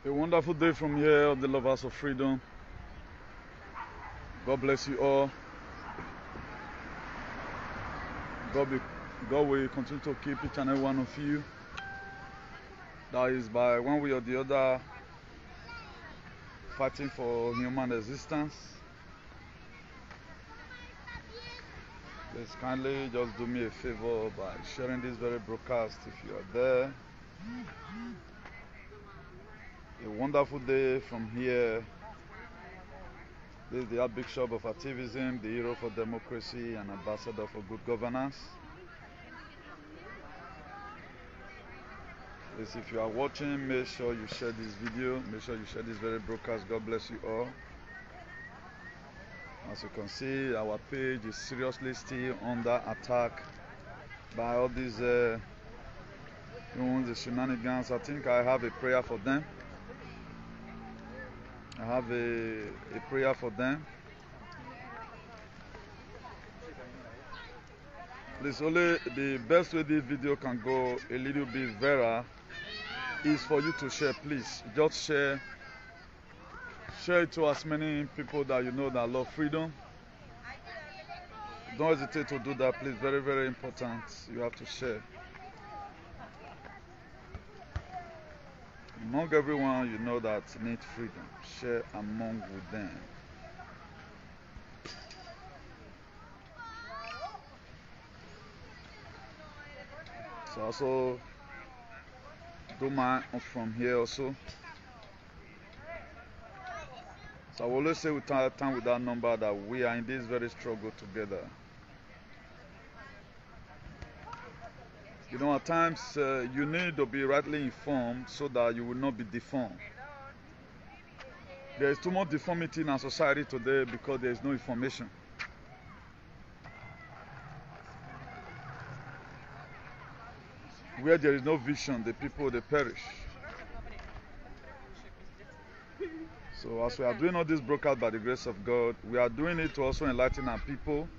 A wonderful day from here, the lovers of freedom. God bless you all. God will continue to keep each and every one of you. That is by one way or the other fighting for human existence. Please kindly just do me a favor by sharing this very broadcast if you are there. A wonderful day from here. This is the Archbishop of Activism, the hero for democracy and ambassador for good governance. Please, if you are watching, make sure you share this video. Make sure you share this very broadcast. God bless you all. As you can see, our page is seriously still under attack by all these the shenanigans. I think I have a prayer for them. I have a prayer for them. Please, only the best way this video can go a little bit viral is for you to share. Please, just share it to as many people that you know that love freedom. Don't hesitate to do that, please. Very, very important. You have to share. Among everyone you know that need freedom, share among with them. So also do mine from here also. So I will always say with time with that number that we are in this very struggle together. You know, at times you need to be rightly informed so that you will not be deformed. There is too much deformity in our society today because there is no information. Where there is no vision, the people, they perish. So as we are doing all this broadcast by the grace of God, we are doing it to also enlighten our people,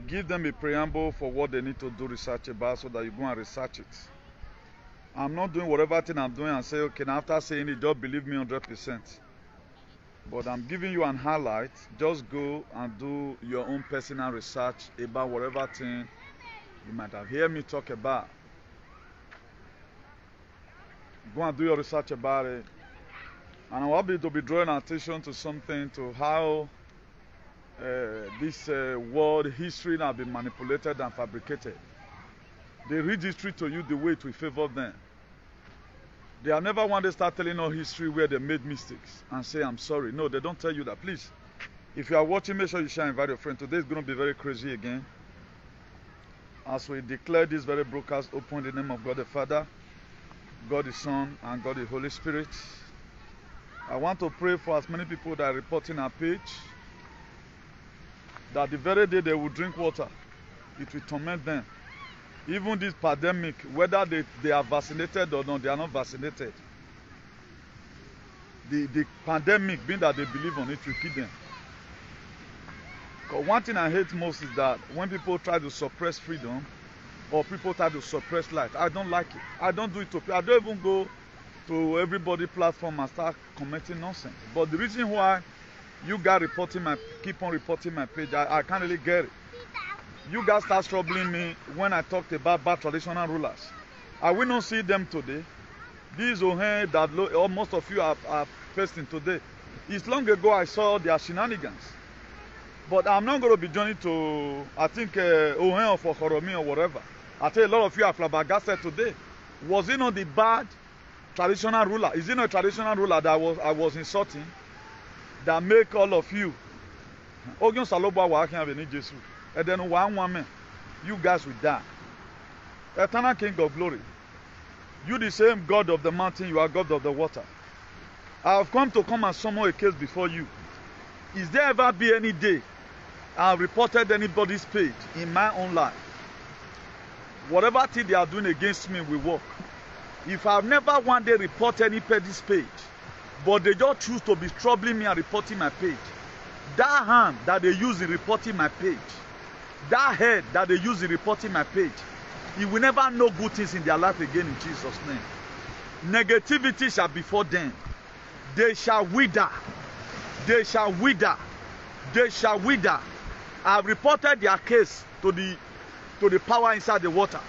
give them a preamble for what they need to do research about so that you go and research it. I'm not doing whatever thing I'm doing and say, okay, now after saying it, just believe me 100%. But I'm giving you an highlight. Just go and do your own personal research about whatever thing you might have heard me talk about. Go and do your research about it. And I want you to be drawing attention to something, to how this world history has been manipulated and fabricated. They read history to you the way it will favor them. They have never one day start telling us history where they made mistakes and say, I'm sorry. No, they don't tell you that. Please, if you are watching, make sure you share and invite your friend. Today is going to be very crazy again. As we declare this very broadcast open in the name of God the Father, God the Son, and God the Holy Spirit. I want to pray for as many people that are reporting our page, that the very day they will drink water, it will torment them. Even this pandemic, whether they are vaccinated or not, they are not vaccinated. The pandemic, being that they believe on it, will kill them. Because one thing I hate most is that when people try to suppress freedom, or people try to suppress light, I don't like it. I don't do it to people. I don't even go to everybody's platform and start commenting nonsense. But the reason why you guys keep on reporting my page, I can't really get it. You guys start troubling me when I talked about bad traditional rulers. I will not see them today. These Ohen that most of you are facing today. It's long ago I saw their shenanigans. But I'm not going to be joining to, I think, Ohen or for Horomi or whatever. I tell you, a lot of you are flabbergasted today. Was it not the bad traditional ruler? Is it not a traditional ruler that I was insulting that make all of you? Ogun Saloba wa can have Jesus. And then one woman, you guys will die. Eternal King of glory. You the same God of the mountain, you are God of the water. I have come and summon a case before you. Is there ever be any day I have reported anybody's page in my own life? Whatever thing they are doing against me will work. If I have never one day reported anybody's page, but they just choose to be troubling me and reporting my page, that hand that they use in reporting my page, that head that they use in reporting my page, it will never know good things in their life again in Jesus' name. Negativity shall befall them. They shall wither. They shall wither. They shall wither. I've reported their case to the power inside the water.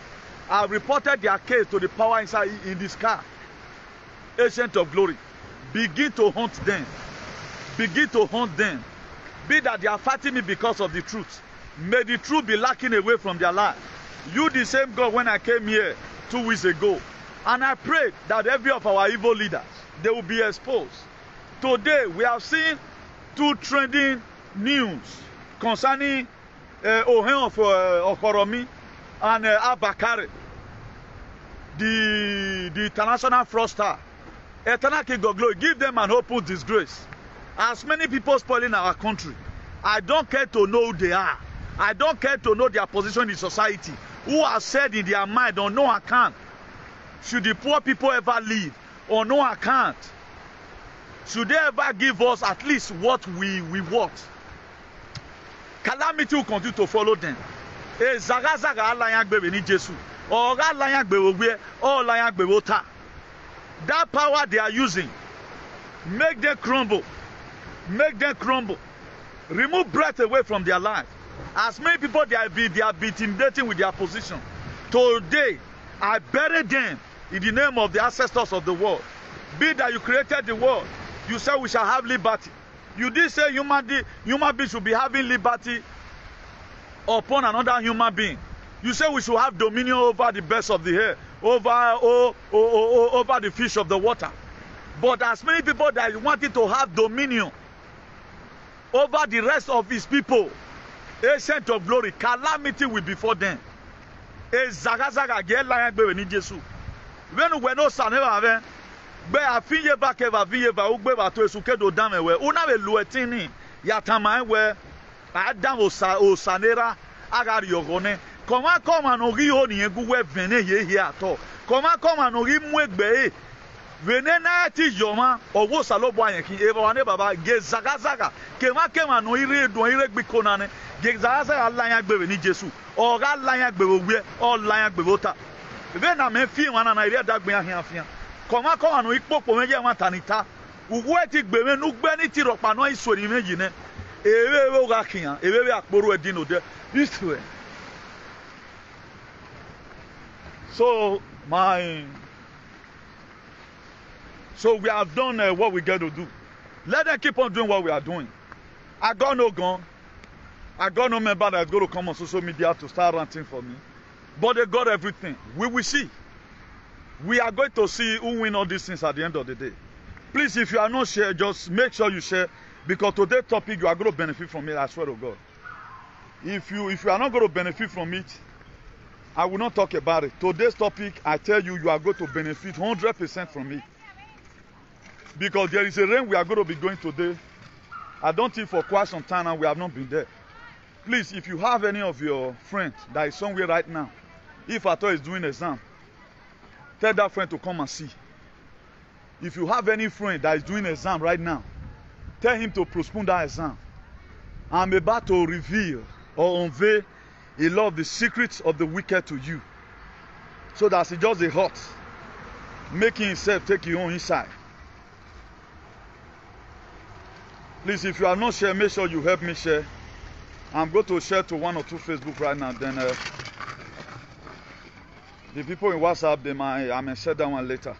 I've reported their case to the power inside in the sky. Ancient of glory, begin to hunt them. Begin to hunt them. Be that they are fighting me because of the truth. May the truth be lacking away from their life. You the same God when I came here 2 weeks ago. And I prayed that every of our evil leaders, they will be exposed. Today, we have seen 2 trending news concerning Ohen of Okoromi and Abakare, the international fraudster. Eternal King of Glory, give them an open disgrace. As many people spoiling our country, I don't care to know who they are. I don't care to know their position in society. Who have said in their mind on no account should the poor people ever live, on no account should they ever give us at least what we want. Calamity will continue to follow them. That power they are using, make them crumble. Make them crumble. Remove breath away from their life. As many people they are intimidating with their position. Today, I bury them in the name of the ancestors of the world. Be that you created the world, you said we shall have liberty. You did say human being should be having liberty upon another human being. You say we should have dominion over the birds of the air, over the fish of the water. But as many people that wanted to have dominion over the rest of his people, ancient of glory, calamity will be for them. When we no saneva be afinye ba ke va vinye va ugbe va to esuke do dame we una be luetini yatama we adam osanera agari yogone koma no ri oni egu we vene ye here ato koma no ri mu egbe vene na ti yoma owo salobo ayenkin e ba ne baba ge zagazaga kema no ire do ire gbi konane ge zagazaga alanya gbe ni Jesu o ga alanya gbe owe o alanya gbe ota be na me fi wana na ire dagbe ahiafia koma no ipopo meje wan tanita ugu eti gbe me nu gbe ni ti ropa no isori meji ne ewe ga kian ewe akporo edino de this way. So we have done what we get to do. Let them keep on doing what we are doing. I got no gun. I got no member that's going to come on social media to start ranting for me. But they got everything. We will see. We are going to see who win all these things at the end of the day. Please, if you are not share, just make sure you share. Because today's topic, you are going to benefit from it, I swear to God. If you are not going to benefit from it, I will not talk about it. Today's topic, I tell you, you are going to benefit 100% from it. Because there is a rain we are going to be going today. I don't think for quite some time now we have not been there. Please, if you have any of your friends that is somewhere right now, if at all is doing exam, tell that friend to come and see. If you have any friend that is doing exam right now, tell him to postpone that exam. I'm about to reveal or unveil a lot of the secrets of the wicked to you. So that it's just a hurt, making himself take your own inside. Please, if you are not sharing, make sure you help me share. I'm going to share to 1 or 2 Facebook right now. Then the people in WhatsApp, I may share that one later.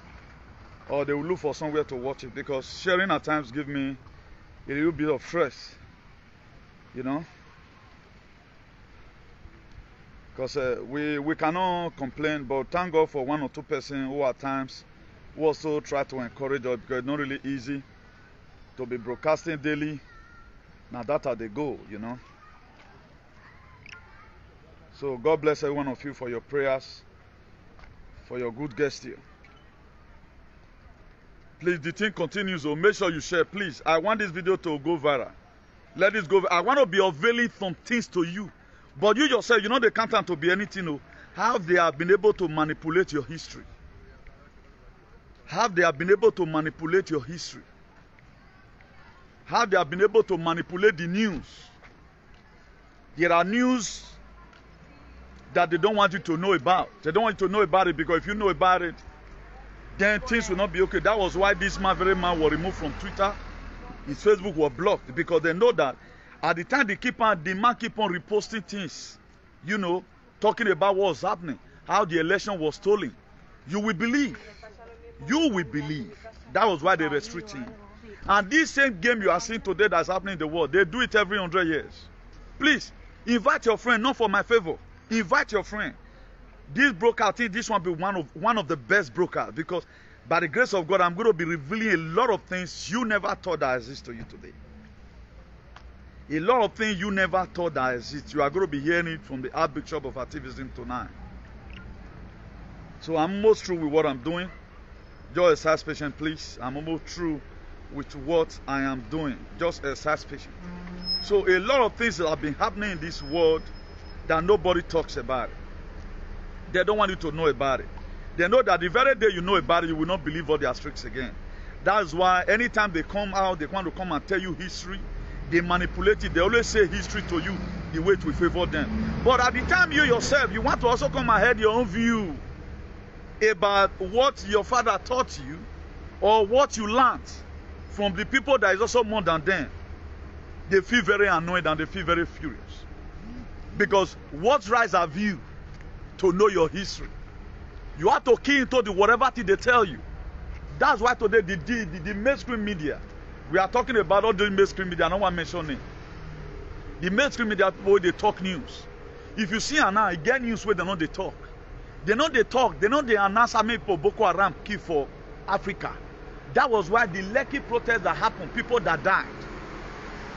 Or they will look for somewhere to watch it. Because sharing at times gives me a little bit of stress. You know? Because we cannot complain, but thank God for 1 or 2 persons who at times who also try to encourage us, because it's not really easy to be broadcasting daily. Now that's how they go, you know. So God bless every one of you for your prayers, for your good gesture. Please, the thing continues, so make sure you share, please. I want this video to go viral. Let this go. I want to be unveiling some things to you. But you yourself, you know they can't to be anything. No. How they have been able to manipulate your history. How they have been able to manipulate your history. How they have been able to manipulate the news. There are news that they don't want you to know about. They don't want you to know about it because if you know about it, then things will not be okay. That was why this man, very man, was removed from Twitter. His Facebook was blocked because they know that at the time the man keep on reposting things, you know, talking about what was happening, how the election was stolen. You will believe. You will believe. That was why they restrict him. And this same game you are seeing today that's happening in the world, they do it every 100 years. Please, invite your friend, not for my favor. Invite your friend. This broker, I think this one will be one of the best brokers, because by the grace of God, I'm going to be revealing a lot of things you never thought that exist to you today. A lot of things you never thought that exist. You are going to be hearing it from the Archbishop of Activism tonight. So I'm almost through with what I'm doing. Just exercise patience, please. I'm almost through with what I am doing. Just exercise patience. So a lot of things that have been happening in this world that nobody talks about it. They don't want you to know about it. They know that the very day you know about it, you will not believe all their tricks again. That's why anytime they come out, they want to come and tell you history. They manipulate it. They always say history to you the way it will favor them. But at the time you yourself, you want to also come and have your own view about what your father taught you or what you learned from the people that is also more than them. They feel very annoyed and they feel very furious. Because what rights have you to know your history? You have to key into the whatever thing they tell you. That's why today the mainstream media, we are talking about all the mainstream media, I don't want to mention it. The mainstream media people, they talk news. If you see now, you get news where they know they talk. They know they talk, they know they announce how many people Boko Haram killed for Africa. That was why the Lekki protest that happened, people that died,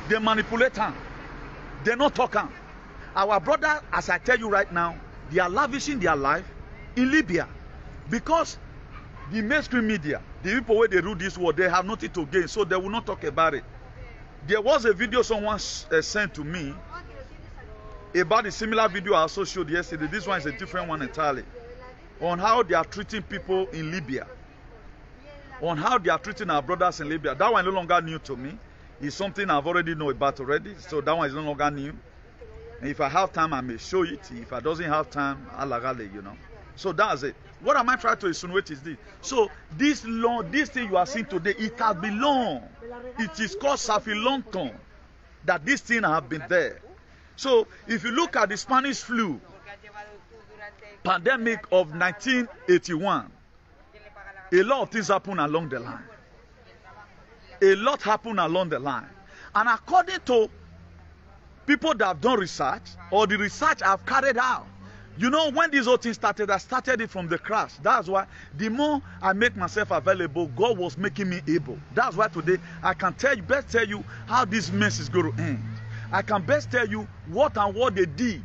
they manipulate them. They not talk them. Our brother, as I tell you right now, they are lavishing their life in Libya because the mainstream media, the people where they rule this world, they have nothing to gain, so they will not talk about it. There was a video someone sent to me about a similar video I also showed yesterday. This one is a different one entirely, on how they are treating people in Libya, on how they are treating our brothers in Libya. That one is no longer new to me. It's something I've already know about already, so that one is no longer new. And if I have time, I may show it. If I doesn't have time, I'll you know. So that's it. What am I trying to insinuate is this. So this thing you are seeing today, it has been long. It is called Safi Longton that this thing have been there. So if you look at the Spanish flu pandemic of 1981, a lot of things happen along the line. A lot happened along the line. And according to people that have done research, or the research I've carried out, you know, when this whole thing started, I started it from the crash. That's why the more I make myself available, God was making me able. That's why today I can best tell you how this mess is going to end. I can best tell you what and what they did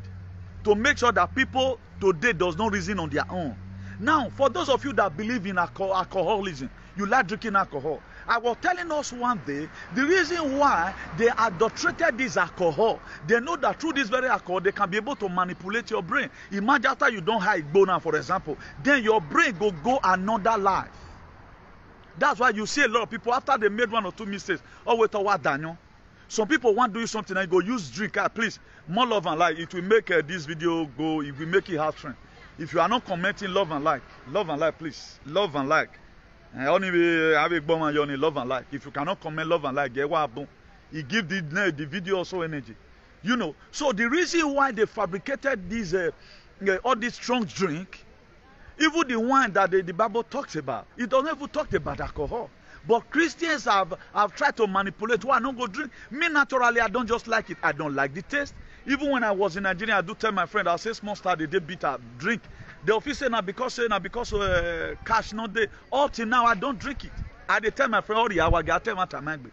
to make sure that people today does not reason on their own. Now, for those of you that believe in alcoholism, you like drinking alcohol. I was telling us one day, the reason why they adulterated this alcohol, they know that through this very alcohol, they can be able to manipulate your brain. Imagine after you don't have Igbo now, for example, then your brain go another life. That's why you see a lot of people, after they made one or two mistakes, oh, wait, what Daniel? Some people want to do something and go use drink. Please, more love and like. It will make this video go, it will make it hard trend. If you are not commenting love and like, please, love and like. Only have a bomb and love and like. If you cannot comment love and like, get what it give the video also energy. You know, so the reason why they fabricated this all this strong drink, even the one that the Bible talks about, it doesn't even talk about alcohol. But Christians have tried to manipulate. Why I don't go drink? Me naturally, I don't just like it. I don't like the taste. Even when I was in Nigeria, I do tell my friend, I'll say small star, they bitter drink. The officer now because cash not there. All till now, I don't drink it. I tell my friend, oh yeah, I tell my time.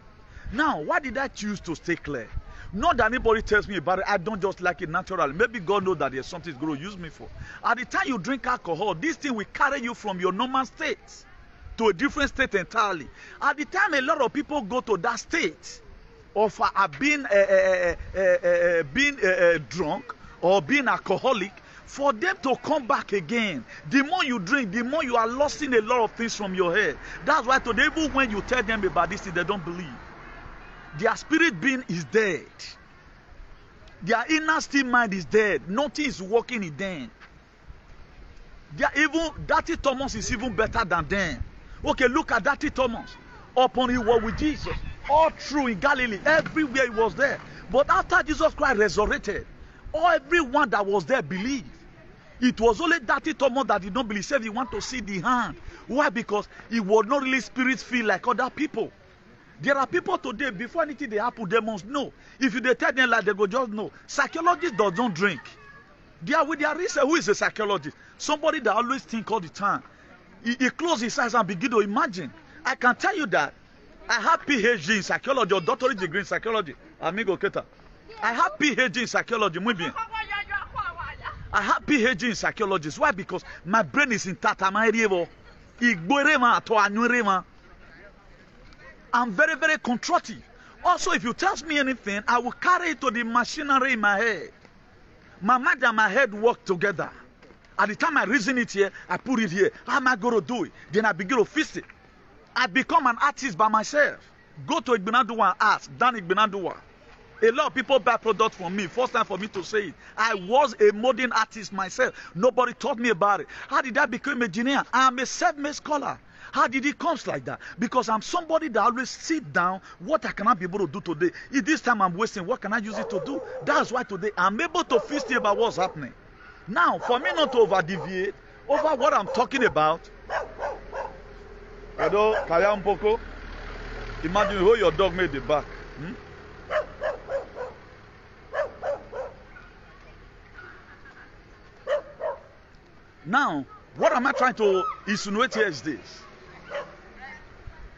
Now, why did I choose to stay clear? Not that anybody tells me about it. I don't just like it naturally. Maybe God knows that there's something He's going to use me for. At the time you drink alcohol, this thing will carry you from your normal state to a different state entirely. At the time a lot of people go to that state of being drunk or being alcoholic, for them to come back again, the more you drink, the more you are losing a lot of things from your head. That's why today, even when you tell them about this thing, they don't believe. Their spirit being is dead. Their inner still mind is dead. Nothing is working in them. Even Dirty Thomas is even better than them. Okay, look at that Thomas. Upon he was with Jesus. All through in Galilee. Everywhere he was there. But after Jesus Christ resurrected, everyone that was there believed. It was only that Thomas that did not believe. He said he want to see the hand. Why? Because he was not really spirit-filled like other people. There are people today, before anything they happen, they must know. If you tell them like they go just know. Psychologists don't drink. They are with their research. Who is a psychologist? Somebody that always think all the time. He close his eyes and begin to imagine. I can tell you that I have PhD in psychology or doctorate degree in psychology. Amigo Keta. I have PhD in psychology. Muy bien. I have PhD in psychology. Why? Because my brain is intact. I'm very, very constructive. Also, if you tell me anything, I will carry it to the machinery in my head. My mind and my head work together. At the time I reason it here, I put it here. How am I going to do it? Then I begin to fix it. I become an artist by myself. Go to Igbenanduwa and ask. Dan Igbenanduwa. A lot of people buy products from me. First time for me to say it. I was a modern artist myself. Nobody taught me about it. How did I become an engineer? I am a self-made scholar. How did it come like that? Because I'm somebody that always sit down. What I cannot be able to do today. If this time I'm wasting, what can I use it to do? That's why today I'm able to fix it about what's happening. Now, for me not to over-deviate over what I'm talking about. Imagine how your dog made the back. Now, what am I trying to insinuate here is this.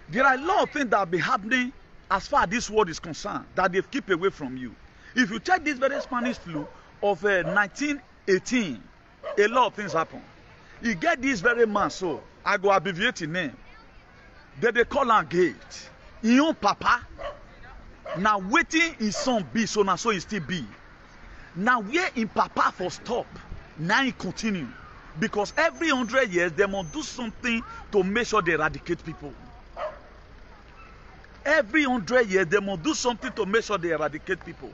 There are a lot of things that have been happening as far as this world is concerned that they've kept away from you. If you check this very Spanish flu of 1918, a lot of things happen. You get this very man, so I go abbreviate his name. Then they call him Gate. His own papa. Now waiting his son be, so now so he still be. Now where in papa for stop, now he continue. Because every 100 years, they must do something to make sure they eradicate people. Every 100 years, they must do something to make sure they eradicate people.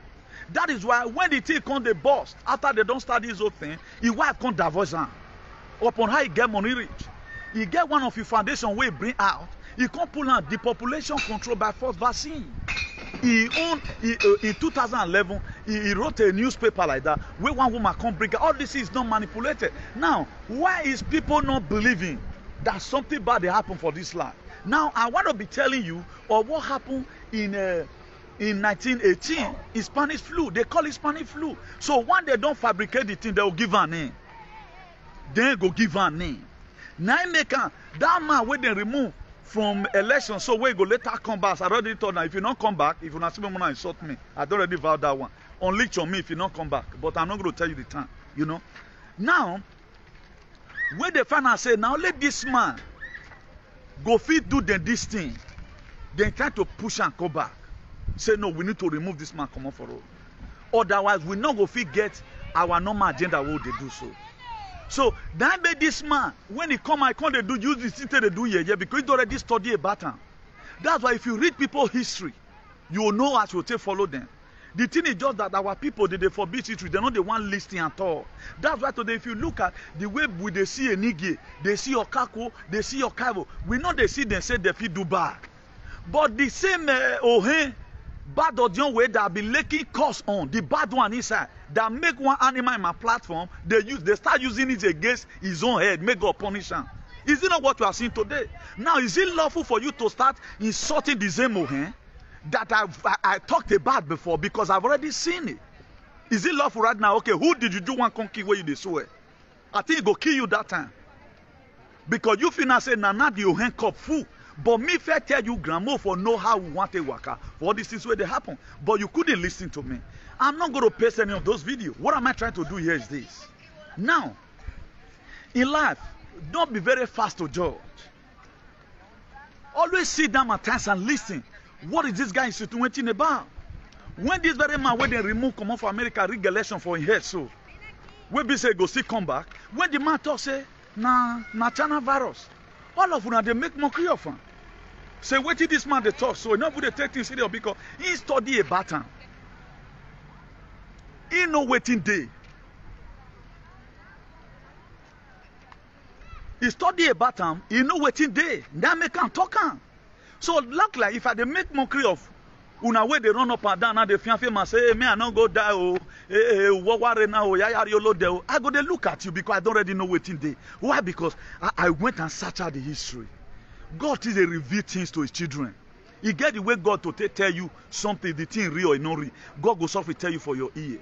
That is why when the thing come, they bust. After they don't start this whole thing, his wife come divorce him. Upon how he get money rich. He get one of his foundation where he bring out. He come pull out the population control by force vaccine. In 2011, he wrote a newspaper like that where one woman come bring all this is not manipulated. Now, why is people not believing that something bad happened for this land? Now, I want to be telling you of what happened in 1918 in Spanish flu. They call it Spanish flu. So when they don't fabricate the thing, they will give her a name. They go give her a name. Now, that man where they remove from election, so we go later come back. I already told now, if you don't come back, if you not see me, insult me. I don't already vow that one. Unleash on me if you don't come back. But I'm not going to tell you the time, you know. Now, when they find out, say, now let this man go fit do this thing. They try to push and come back. Say, no, we need to remove this man, come on for all. Otherwise, we not go fit get our normal agenda what they do so. So that made this man, when he come, I can't do use the thing they do here because he already study about him. That's why if you read people's history, you will know as you take follow them. The thing is just that our people they forbid history, they're not the one listening at all. That's why today if you look at the way they see a Nige, they see Okako, they see Okavo, we know they see them say they fit do bad. But the same bad audience way that be making cost on the bad one inside that make one animal in my platform, they start using it against his own head, make God punish him. Is it not what we are seeing today? Now, is it lawful for you to start insulting the same that I talked about before because I've already seen it? Is it lawful right now? Okay, who did you do one conky where you they swear? I think it go kill you that time. Because you feel now say, nah, the Ohen cup full. But me if I tell you grandma for know how we want a waka for all these things where they happen. But you couldn't listen to me. I'm not going to paste any of those videos. What am I trying to do here is this. Now, in life, don't be very fast to judge. Always sit down at times and listen. What is this guy insinuating about? When this very man when they remove come off America regulation for his head, so when we say go see come back, when the man talk say na China virus, all of them they make mockery of him. Say what did this man they talk so enough they take things serious because he study about him. He know waiting day. He study about am, he know wetin dey. Now make am talk am. So look like if I dey make mockery of una wey dey run up and down, now dey fear man say, hey, me I no go die oh, what worry now oh, yaya yolo dey oh. I go dey look at you because I don't already know wetin dey. Why? Because I went and searched out the history. God is a reveal things to his children. He get the way God to tell you something, the thing real or not real. God goes off to tell you for your ear.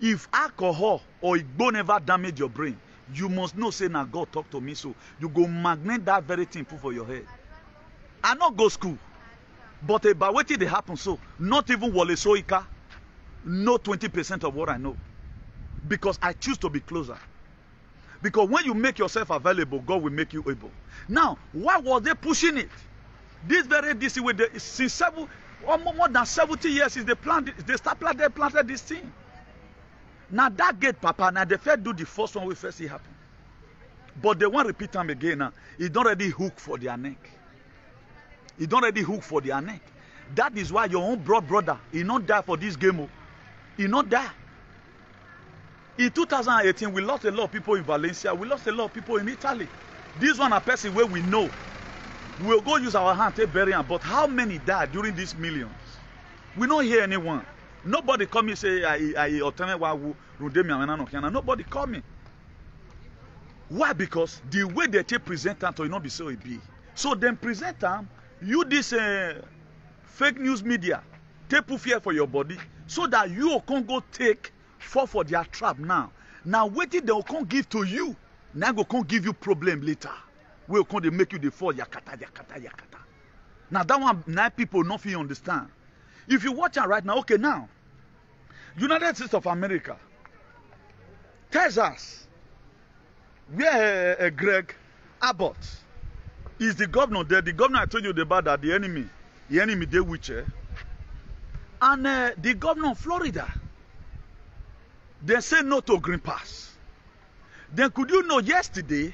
If alcohol or igbo never damage your brain, you must know say now God talk to me, so you go magnet that very thing put for your head. I not go school, but about wetin dey happen so, not even Wole Soyika know 20% of what I know, because I choose to be closer. Because when you make yourself available, God will make you able. Now, why was they pushing it? This very DC way, since more than 70 years since they planted this thing. Now that gate, Papa, now they first do the first one we first see happen. But they won't repeat them again now. It don't already hook for their neck. It don't already hook for their neck. That is why your own brother, he not die for this game. He not die. In 2018, we lost a lot of people in Valencia. We lost a lot of people in Italy. This one a person where we know. We will go use our hand to bury him. But how many died during these millions? We don't hear anyone. Nobody come and say, nobody call me. Why? Because the way they present them to not be so it be. So then present them, you this fake news media, take put fear for your body, so that you can go fall for their trap now. Now waiting they will come give to you. Now go come give you problem later. We will come they make you the fall yakata. Now that one now people not feel understand. If you watch it right now, okay now, United States of America, Texas, where Greg Abbott is the governor there. The governor I told you about that the enemy they which and the governor of Florida, they say no to green pass. Then could you know yesterday,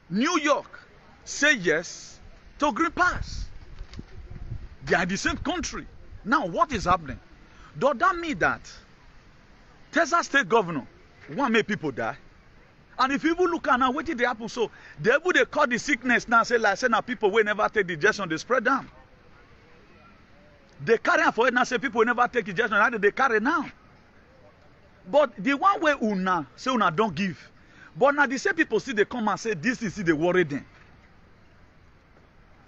New York say yes to green pass. They are the same country. Now what is happening? Does that mean that Texas state governor want make people die? And if people look at now, what did they happen? So they call the sickness now, say now people will never take the injection, they spread down. They carry for it now, say people will never take injection, how do they carry now? But the one way una say una don't give. But now the same people see they come and say this is the worry them.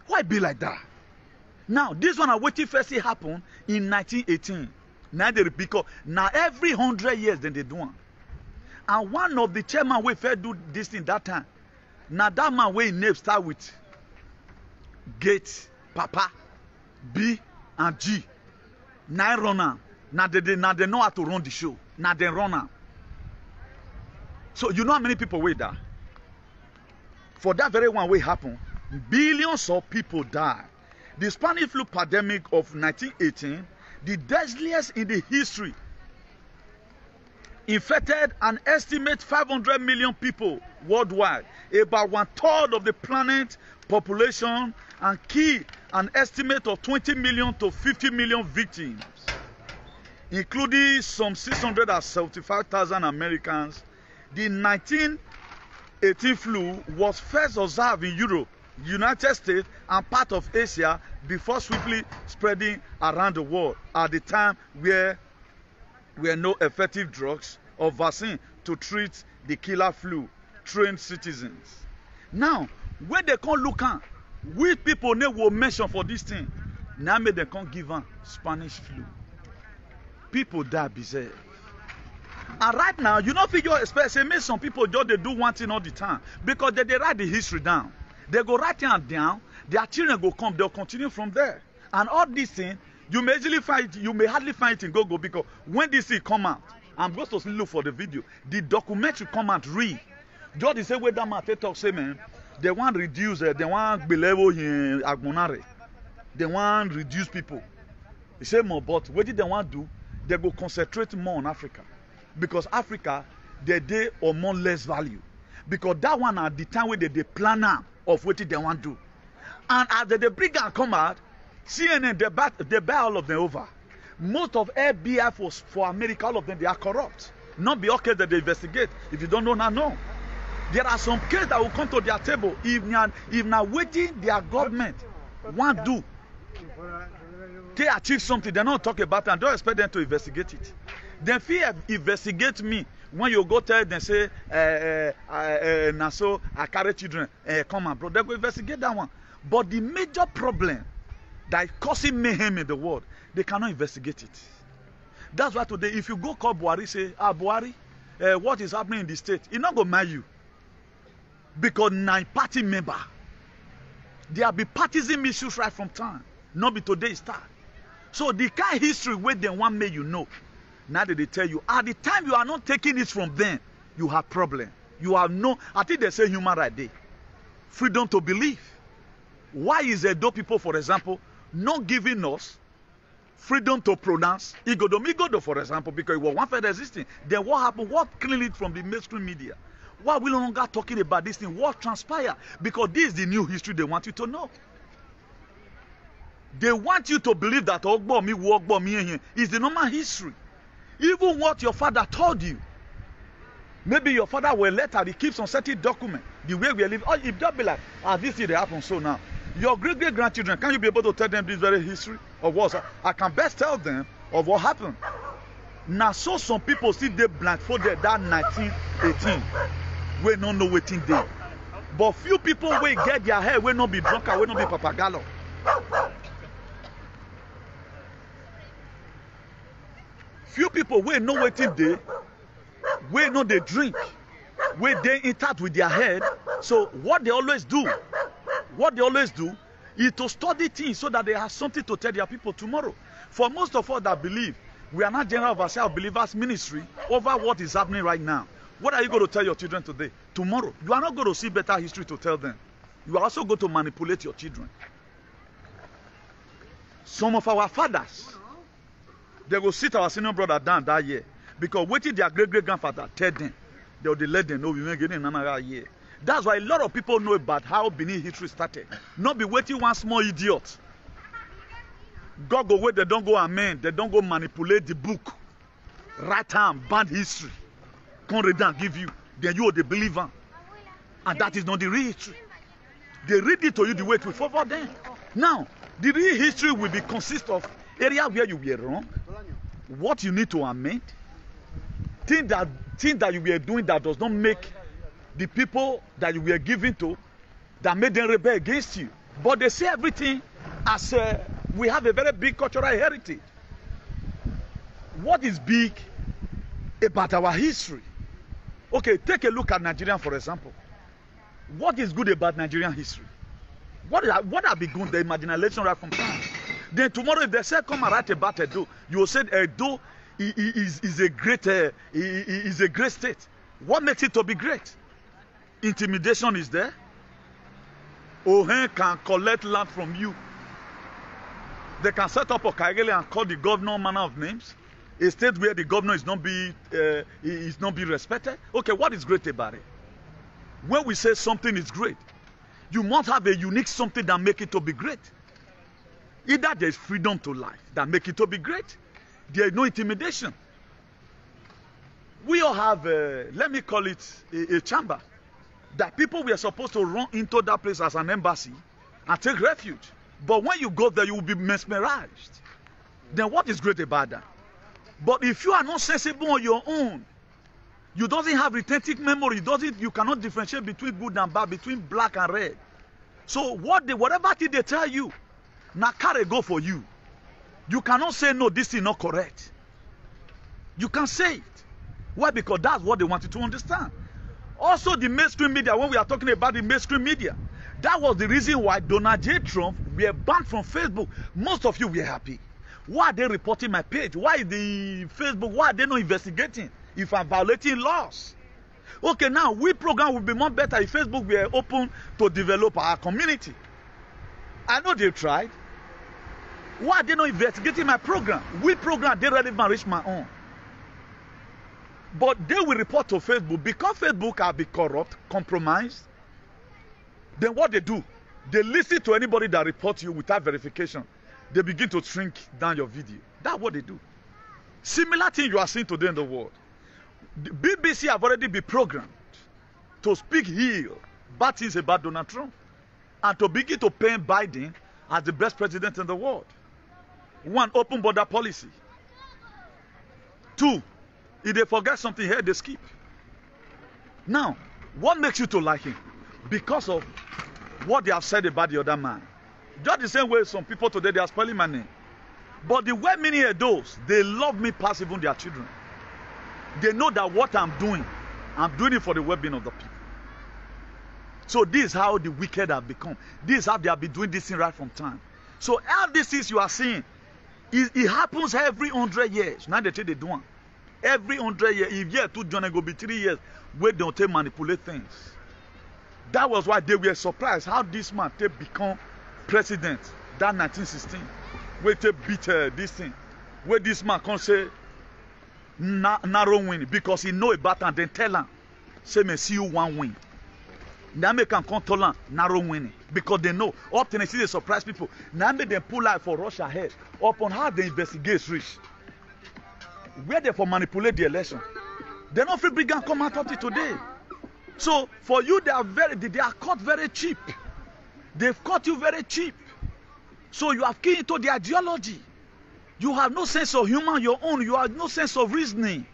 Why be like that? Now this one I waiting first it happened in 1918. Now they because now every 100 years then they do one. And one of the chairman we first do this thing that time. Now that man way name start with Gates, Papa, B and G. Now run am. Now they know how to run the show. Now they run am. So you know how many people wait there? For that very one way happen, billions of people died. The Spanish flu pandemic of 1918, the deadliest in the history, infected an estimated 500 million people worldwide, about 1/3 of the planet population, and killed an estimate of 20 million to 50 million victims, including some 675,000 Americans. The 1918 flu was first observed in Europe, United States, and part of Asia before swiftly spreading around the world. At the time, where were no effective drugs or vaccine to treat the killer flu, trained citizens. Now, when they can't look at, we people will mention for this thing. Now, they can't give them Spanish flu. People die bizarre. And right now, you don't figure, especially some people just they do one thing all the time because they write the history down. They go write it down. Their children go come. They'll continue from there. And all these things, you may easily find. You may hardly find it in Google because when this thing come out, I'm going to look for the video. The documentary come out read. Just the same way that man talk say man, they want reduce. They want be level in Agbonare. They want reduce people. They say more, but what did they want to do? They go concentrate more on Africa. Because Africa, they or more less value. Because that one at the time where they plan out of what they want to do. And as they bring and come out, CNN, they buy all of them over. Most of FBI for America, all of them, they are corrupt. Not be okay that they investigate. If you don't know, now know. There are some cases that will come to their table if now waiting their government want do. They achieve something, they don't talk about it and don't expect them to investigate it. Then fear investigate me when you go tell them say now so I carry children come and bro, they go investigate that one. But the major problem that is causing mayhem in the world, they cannot investigate it. That's why today if you go call Buhari, say Buhari, what is happening in the state, he not go mind you. Because 9 party member, there have been partisan issues right from time, not be today start. So the kind of history where they want make you know, now that they tell you, at the time you are not taking it from them, you have problem. You have no, I think they say human right there. Freedom to believe. Why is Edo people, for example, not giving us freedom to pronounce Igodo, for example, because it was one fed existing. Then what happened? What cleaned it from the mainstream media? Why are we no longer talking about this thing? What transpired? Because this is the new history they want you to know. They want you to believe that Ogbo is the normal history. Even what your father told you. Maybe your father will later, he keeps on certain document. The way we live. Or if that be like, this thing happen so now. Your great-great-grandchildren, can you be able to tell them this very history of what? I can best tell them of what happened. Now, so some people see they blindfolded that 1918. We don't know what thing they. But few people will get their hair, will not be drunk, will not be papagallo. Few people will know what thing they, will know they drink, will they interact with their head. So what they always do is to study things so that they have something to tell their people tomorrow. For most of us that believe, we are not general overseer of believers ministry over what is happening right now. What are you going to tell your children today? Tomorrow, you are not going to see better history to tell them. You are also going to manipulate your children. Some of our fathers, they will sit our senior brother down that year because waiting their great-great-grandfather tell them, they will let them know we may get in another year. That's why a lot of people know about how Benin history started. Not be waiting one small idiot. God go wait, they don't go amend, they don't go manipulate the book. Right hand, bad history. Come read and give you. Then you are the believer. And that is not the real history. They read it to you the way it will favor them. Now, the real history will be consist of area where you were wrong, what you need to amend, things that you were doing that does not make the people that you were giving to, that made them rebel against you. But they say everything as we have a very big cultural heritage. What is big about our history? Okay, take a look at Nigeria, for example. What is good about Nigerian history? What have been good? The imagination right from time. Then tomorrow, if they say come and write about Edo, you will say Edo is a great state. What makes it to be great? Intimidation is there. Ohen can collect land from you. They can set up a Kagele and call the governor manner of names. A state where the governor is not be respected. Okay, what is great about it? When we say something is great, you must have a unique something that make it to be great. Either there is freedom to life that make it to be great. There is no intimidation. We all have, let me call it a chamber, that people were supposed to run into that place as an embassy and take refuge. But when you go there, you will be mesmerized. Then what is great about that? But if you are not sensible on your own, you doesn't have retentive memory, you cannot differentiate between good and bad, between black and red. So whatever thing they tell you, now carry go for you. You cannot say no, this is not correct. You can say it. Why? Because that's what they want you to understand. Also, the mainstream media, when we are talking about the mainstream media, that was the reason why Donald J. Trump were banned from Facebook. Most of you were happy. Why are they reporting my page? Why the Facebook? Why are they not investigating if I'm violating laws? Okay, now we program will be more better if Facebook were open to develop our community. I know they tried. Why are they not investigating my program? We program, they relevant reach my own. But they will report to Facebook because Facebook have been corrupt, compromised. Then what they do? They listen to anybody that reports you without verification. They begin to shrink down your video. That's what they do. Similar thing you are seeing today in the world. The BBC have already been programmed to speak bad things about Donald Trump and to begin to paint Biden as the best president in the world. 1, open border policy. 2, if they forget something here, they skip. Now, what makes you to like him? Because of what they have said about the other man. Just the same way some people today, they are spelling my name. But the way many of those, they love me past even their children. They know that what I'm doing it for the well-being of the people. So this is how the wicked have become. This is how they have been doing this thing right from time. So all these things you are seeing, it happens every 100 years. Now they say they do one. Every 100 years, if year 2 John go be 3 years, where they don't manipulate things. That was why they were surprised how this man become president. That 1916, where they beat this thing, where this man can say narrow win because he know about and then tell him, say me see you one win. Now make them come tell narrow winning because they know up to they see they surprise people. Now make them pull out for Russia ahead upon how they investigate reach. Where they for manipulate the election. They not free big and come out of it today. So for you they are caught very cheap. They've caught you very cheap. So you have keyed into the ideology. You have no sense of humor your own. You have no sense of reasoning.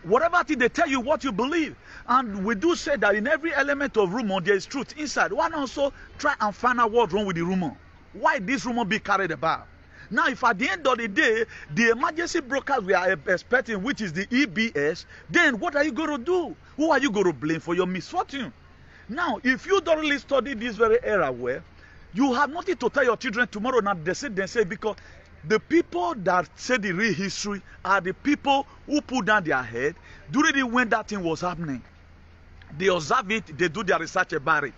Whatever thing they tell you what you believe. And we do say that in every element of rumor there is truth inside. Why not also try and find out what's wrong with the rumor? Why this rumor be carried about? Now if at the end of the day the emergency broadcast we are expecting, which is the EBS, then what are you going to do? Who are you going to blame for your misfortune? Now if you don't really study this very era well, you have nothing to tell your children tomorrow. Now they say because the people that say the real history are the people who put down their head during when that thing was happening. They observe it, they do their research about it.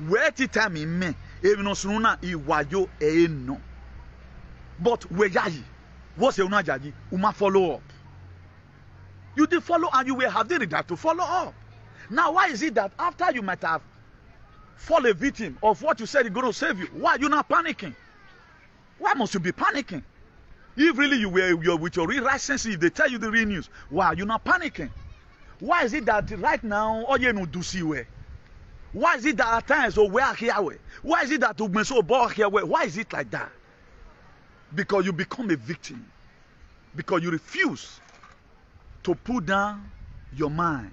Where the time in me, even on Sununa, Iwayo, no. But where yayi, what's your najaji? Uma follow up. You did follow and you will have the right to follow up. Now, why is it that after you might have fall a victim of what you said is going to save you, why are you not panicking? Why must you be panicking? If really you're with your real right senses, if they tell you the real news, why are you not panicking? Why is it that right now, all you know do see where? Why is it that at times, oh, where here? Why is it that you so ball here? Why is it like that? Because you become a victim. Because you refuse to put down your mind.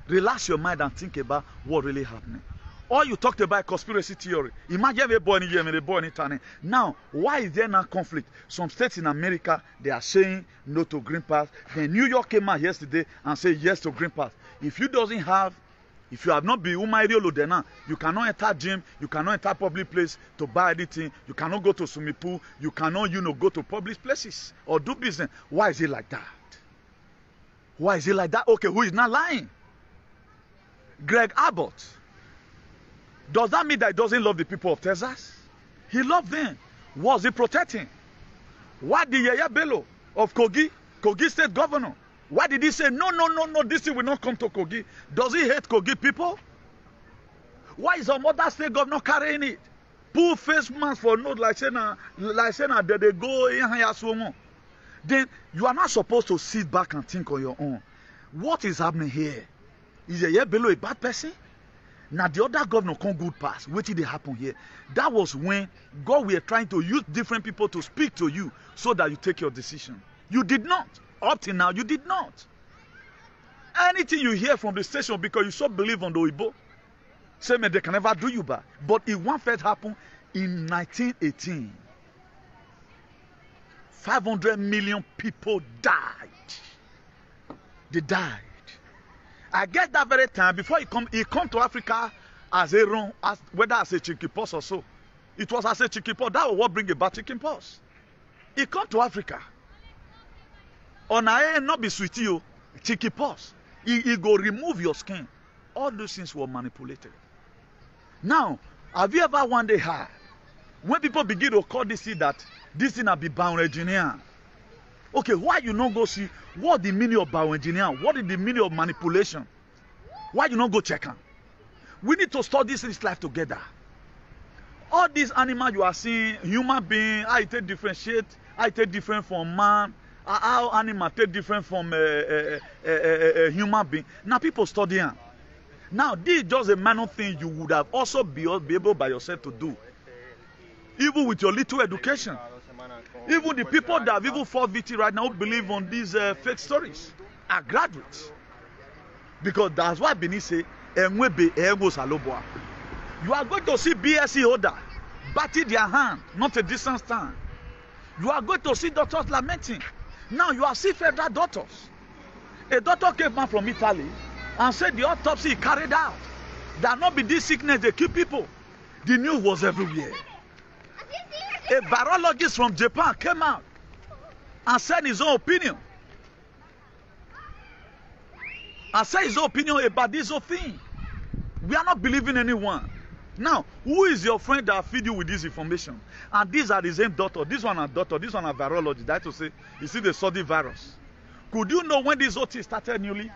Relax your mind and think about what really happening. All you talked about conspiracy theory. Imagine a boy in Yemen, a boy in Italy. Now, why is there now conflict? Some states in America, they are saying no to green pass. Then New York came out yesterday and said yes to green pass. If you have not been Umairiolo, you cannot enter gym, you cannot enter public place to buy anything, you cannot go to swimming pool, you cannot, go to public places or do business. Why is it like that? Why is it like that? Okay, who is not lying? Greg Abbott. Does that mean that he doesn't love the people of Texas? He loved them. Was he protecting? Why did Yaya Bello of Kogi State Governor, why did he say, no, this thing will not come to Kogi? Does he hate Kogi people? Why is some other state governor carrying it? Pull face mask for note like saying that they go in here. Then you are not supposed to sit back and think on your own. What is happening here? Is Yaya Bello a bad person? Now the other governor can't good pass. What did happen here? That was when God were trying to use different people to speak to you so that you take your decision. You did not. Up till now, you did not. Anything you hear from the station because you so believe on the Oibo, say me they can never do you bad. But it one first happened in 1918. 500 million people died. They died. I guess that very time before he come to Africa as a run, whether as a chickenpox or so. It was as a chickenpox. That was what bring about chickenpox. He come to Africa. On air not be sweet you, chickenpox. He go remove your skin. All those things were manipulated. Now, have you ever one day heard when people begin to call this thing that this thing have been bioengineered? Okay, why you not go see what the meaning of bioengineering? What is the meaning of manipulation? Why you not go check them? We need to study this life together. All these animals you are seeing, human being, how it take differentiate, how it take different from man, how animal take different from human being. Now people study them. Now, this is just a minor thing you would have also be able by yourself to do. Even with your little education. Even the people that have even fought VT right now believe on these fake stories are graduates. Because that's why Benin say, you are going to see BSc holder batting their hand, not a distance stand. You are going to see doctors lamenting. Now you are seeing federal doctors. A doctor came back from Italy and said the autopsy he carried out. That not be this sickness, they kill people. The news was everywhere. A virologist from Japan came out and said his own opinion. And said his own opinion about this whole thing. We are not believing anyone. Now, who is your friend that feed you with this information? And these are the same doctor. This one a doctor, this one a virologist. That to say, you see the study virus. Could you know when this whole thing started newly?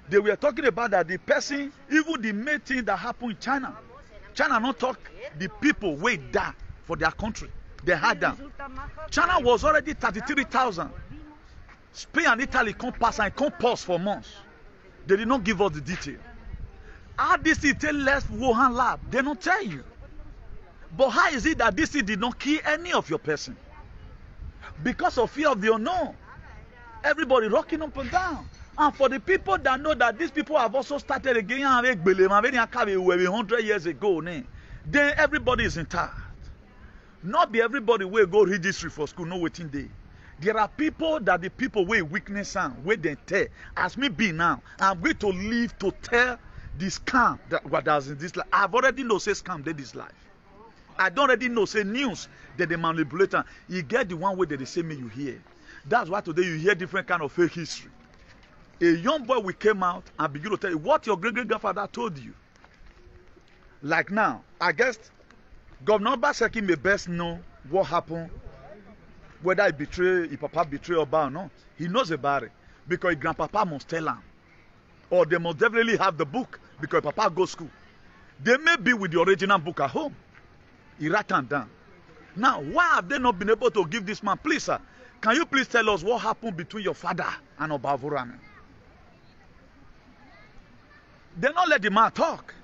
They were talking about that the person, even the main thing that happened in China. China not talk the people way down for their country. They had them. China was already 33,000. Spain and Italy can't pass and can't pause for months. They did not give us the detail. How this thing left Wuhan lab? They don't tell you. But how is it that this thing did not kill any of your person? Because of fear of the unknown. Everybody rocking up and down. And for the people that know that these people have also started again 100 years ago, then everybody is intact. Not be everybody will go read history for school, no waiting day. There are people that the people will weakness and where they tell. As me be now, I'm going to live to tell the scam that what does in this life. I've already know say scam did this life. I don't already know say news that they manipulate. You get the one way that they say me you hear. That's why today you hear different kind of fake history. A young boy will came out and begin to tell you what your great-great-grandfather told you. Like now, I guess Governor Baseki may best know what happened, whether he betray, his papa betray Oba or not. He knows about it because his grandpapa must tell him. Or they must definitely have the book because papa goes school. They may be with the original book at home. He write them down. Now, why have they not been able to give this man? Please, sir, can you please tell us what happened between your father and Oba Vorame? They not let the man talk.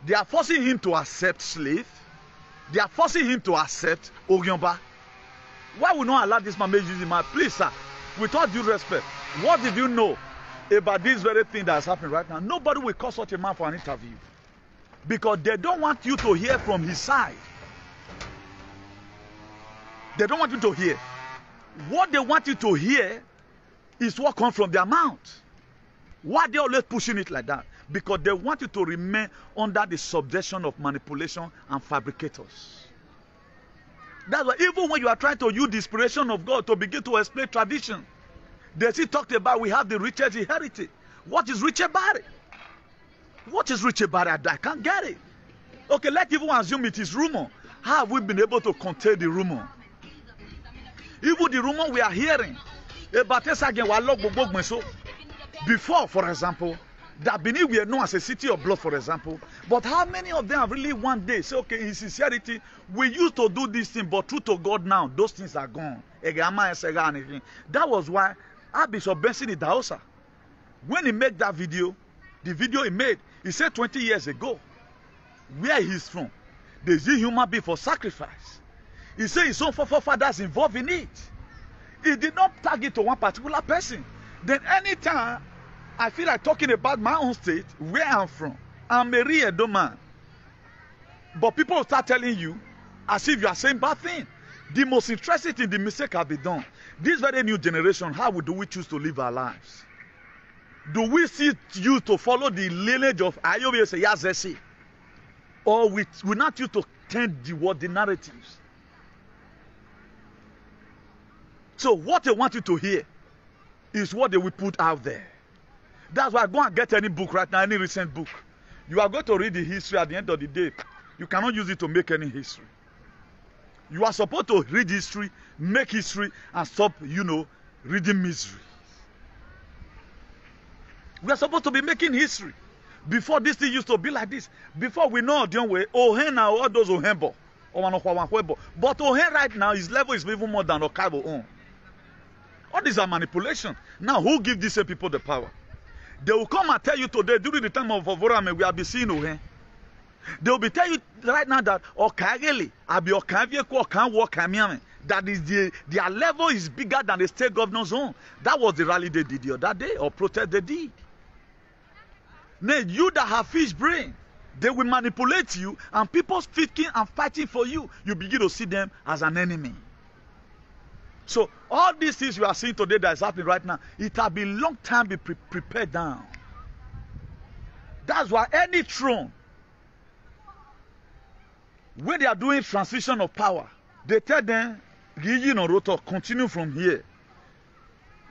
They are forcing him to accept slave. They are forcing him to accept Ogyomba. Why we not allow this man to use the man? Please, sir, with all due respect, what did you know about this very thing that is happening right now? Nobody will call such a man for an interview. Because they don't want you to hear from his side. They don't want you to hear. What they want you to hear is what comes from their mouth. Why they always pushing it like that? Because they want you to remain under the subjection of manipulation and fabricators. That's why even when you are trying to use the inspiration of God to begin to explain tradition, they still talked about we have the richest inheritance. What is rich about it? What is rich about it? I can't get it. Okay, let's even assume it is rumor. How have we been able to contain the rumor? Even the rumor we are hearing about this again, before, for example, that Benin we are known as a city of blood, for example. But how many of them have really one day say, okay, in sincerity, we used to do this thing, but true to God now, those things are gone. That was why Bishop Benson Idahosa, when he made that video, the video he made, he said 20 years ago, where he's from, there's a human being for sacrifice. He said his own forefathers involved in it. He did not target to one particular person. Then anytime I feel like talking about my own state, where I'm from, I'm a real man. But people will start telling you as if you are saying bad thing. The most interesting thing, the mistake have been done. This very new generation, how do we choose to live our lives? Do we still choose to follow the lineage of Ayobese Yazesi? Or we not choose to tend the narratives? So what they want you to hear is what they will put out there. That's why go and get any book right now, any recent book. You are going to read the history at the end of the day. You cannot use it to make any history. You are supposed to read history, make history, and stop, reading misery. We are supposed to be making history. Before this thing used to be like this. Before we know the way, Ohen now, all those Ohenbo. But Ohen right now, his level is even more than Okaibo own. All these are manipulation. Now, who gives these same people the power? They will come and tell you today, during the time of Vorame, we have been seeing Ohen. They will be telling you right now that Okageli, Abi Okavieku, Okan that is their level is bigger than the state governor's own. That was the rally they did the other day, or protest they did. Now, you that have fish brain, they will manipulate you, and people speaking and fighting for you, you begin to see them as an enemy. So all these things you are seeing today that is happening right now, it has been long time be prepared down. That's why any throne, when they are doing transition of power, they tell them, continue from here.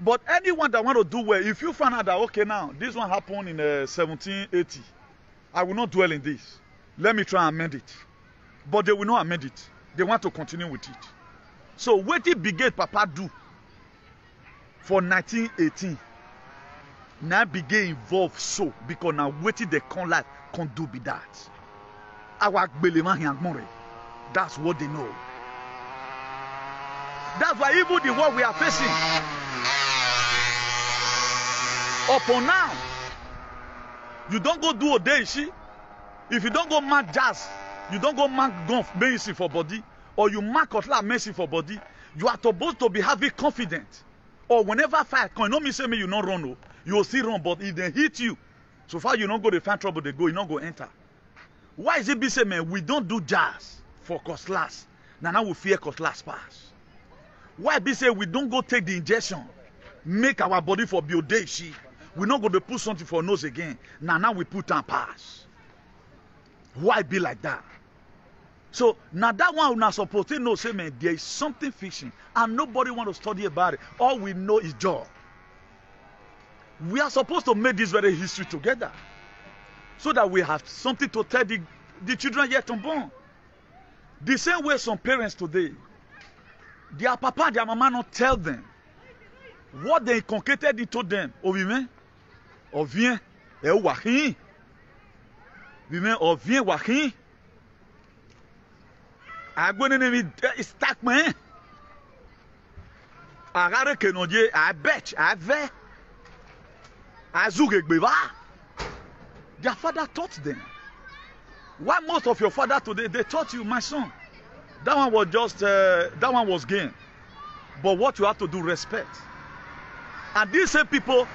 But anyone that want to do well, if you find out that, okay, now, this one happened in 1780, I will not dwell in this. Let me try and amend it. But they will not amend it. They want to continue with it. So what did Brigade Papa do for 1918? Now Brigade involved so, because now what did they come life can't do be that. That's what they know. That's why even the war we are facing, upon now, you don't go do a day, see? If you don't go mark jazz, you don't go mark gun medicine for body, or you mark cutlass medicine for body, you are supposed to be having confidence. Or whenever fight come, no me say me you not run, no. You will still run, but if they hit you, so far you don't go to find trouble, they go, you don't go enter. Why is it be say, man, we don't do jazz for cutlass? Now we fear cutlass pass. Why be say we don't go take the injection, make our body for biodeshi? We not going to put something for nose again. Now we put on pass. Why be like that? So now that one we're not supposed to know, say, man, there is something fishing, and nobody want to study about it. All we know is joy. We are supposed to make this very history together, so that we have something to tell the children yet unborn. The same way some parents today, their papa, their mama not tell them what they inculcated into them. On vient, et wahin. On vient wahin. I go in the stack man. I got a canodier, I bet, I vet. I zugek beva. Their father taught them. Why most of your father today, they taught you, my son. That one was just, that one was gain. But what you have to do, respect. And these same people,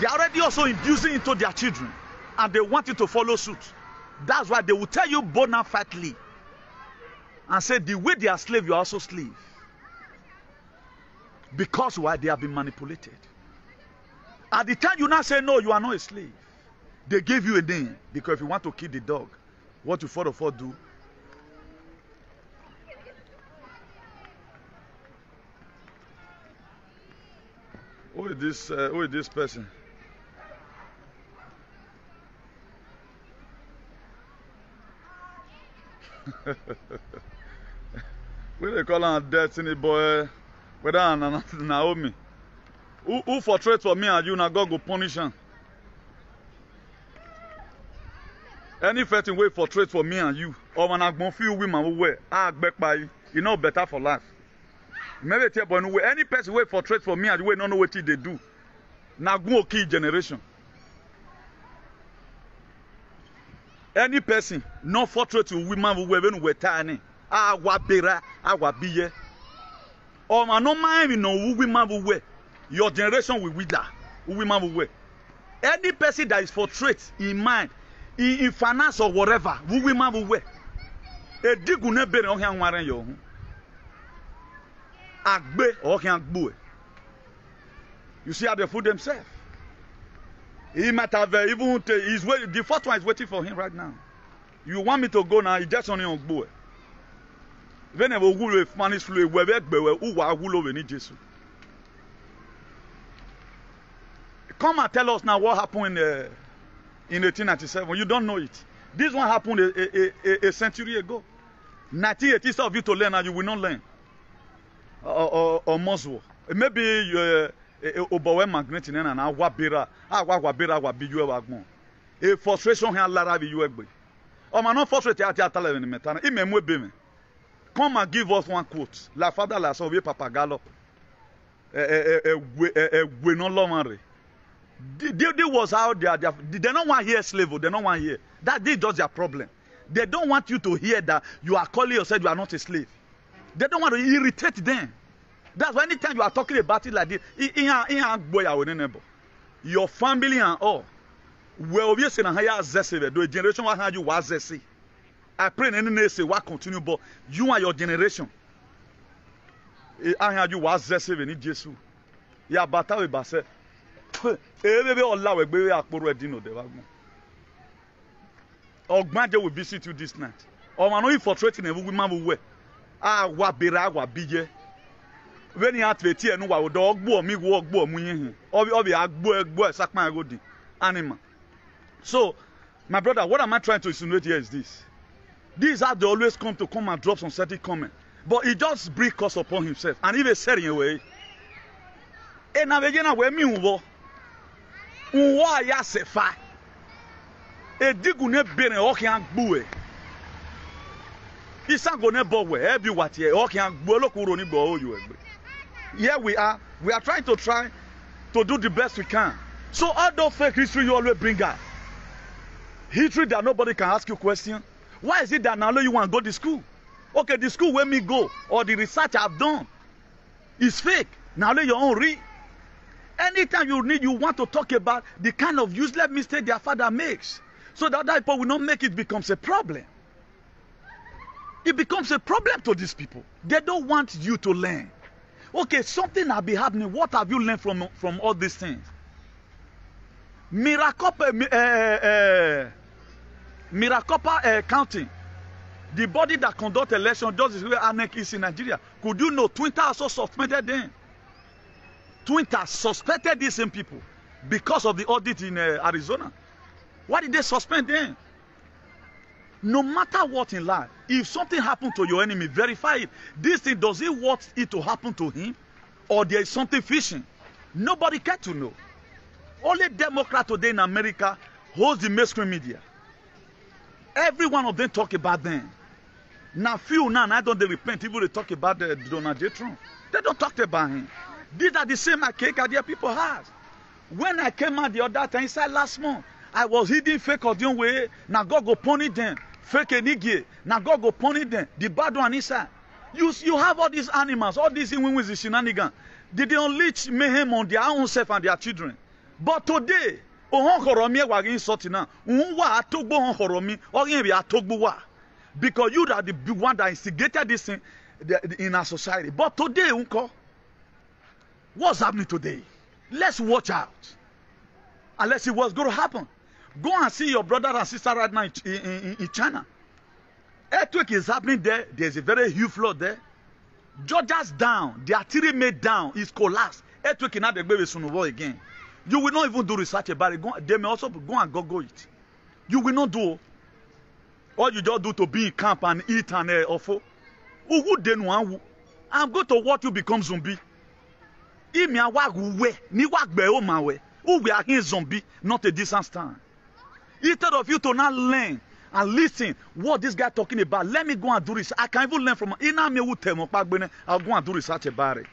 they are already also inducing into their children. And they want you to follow suit. That's why they will tell you bona fatly. And say the way they are slave, you are also slave. Because why? They have been manipulated. At the time you now say, no, you are not a slave. They gave you a name. Because if you want to kill the dog, what you first of all do? Who is this person? We they call her Destiny boy. Whether Naomi. Who for trade for me and you, now God go punish him. Any fighting way for trade for me and you, or when I go few women who wear, I back by you, you know better for life. Maybe tell boy no way. Any person wait for trade for me and you don't know what they do. Now go kill generation. Any person no for trade to women who wear when we tiny. Wabera, wabiye. Or man no mind no women who wear. Your generation will wither. Women will wear. Any person that is for trade in mind, in finance or whatever, women will wear. A digune bere on hang waren yo. Agbe or hang boy. You see how they fool themselves. He might have even the fourth one is waiting for him right now. You want me to go now? He just only on boy. Whenever we go Spanish flu, we work be we who are who over Jesus. Come and tell us now what happened in 1897. You don't know it. This one happened a century ago. 1980 of you to learn and you will not learn. Or Moscow. Maybe you obawe magnet in and wabira wabi you wagmo. A frustration here lara bi you egbe. O ma no frustrate at atale ni metana. Imemwe be me. Come and give us one quote. La father la so we papagalo. We no lomare. They was out there. They don't want to hear slave. They don't want to hear. That is just their problem. They don't want you to hear that you are calling yourself you are not a slave. They don't want to irritate them. That's why anytime you are talking about it like this, your family and all, well, obviously, the generation will have you was zesty. I pray in any say what continue, but you and your generation, I have you was zesty in Jesus. Yeah, but I will say, Ogmande will visit you this night. Or man, infiltrating a woman will wear. Ah, what be ra, what be ye? When you have to tell no, what dog boy me walk boy, me, or a boy, suck my good animal. So, my brother, what am I trying to insinuate here is this. These are they always come and drop some certain comment. But he just bring curse upon himself. And even said in a way, and now again, where me wo ya sefa. E digu ne bere o kan gbu e. Isango ne bo we e bi wat here o kan gbu olokuro ni gbo o you egbe. Here we are trying to do the best we can. So all those fake history you always bring out. History that nobody can ask you question. Why is it that now you want to go to school? Okay, the school where me go or the research I've done is fake. Now let your own read. Anytime you want to talk about the kind of useless mistake their father makes, so that other people will not make it becomes a problem. It becomes a problem to these people. They don't want you to learn. Okay, something will be happening. What have you learned from all these things? Maricopa County, the body that conduct election just is where ANEC is in Nigeria. Could you know Twitter also suspended them? Twitter suspected these same people because of the audit in Arizona. Why did they suspend them? No matter what in life, if something happened to your enemy, verify it. This thing, does it want it to happen to him? Or there is something fishing? Nobody cares to know. Only Democrat today in America holds the mainstream media. Every one of them talk about them. Now few now, I don't they repent. People they talk about Donald J. Trump. They don't talk about him. These are the same cake idea people have. When I came out the other time, inside last month, I was hiding fake audio way. Now God go punish them. Fake enigye. Now God go punish them. The bad one inside. You have all these animals, all these things with the shenanigans. Did they unleash mayhem on their own self and their children? But today, because you are the big one that instigated this thing in our society. But today, what's happening today? Let's watch out. And let's see what's going to happen. Go and see your brother and sister right now in China. Earthquake is happening there. There's a very huge flood there. Georgia's down. The artillery made down is collapsed. Earthquake now the baby soon again. You will not even do research about it. They may also go and go it. You will not do. All you just do to be in camp and eat and offo. I'm going to watch you become zombie. Instead not a decent stand. Instead of you to not learn and listen what this guy talking about, let me go and do this. I can even learn from him. I'll go and do research about it.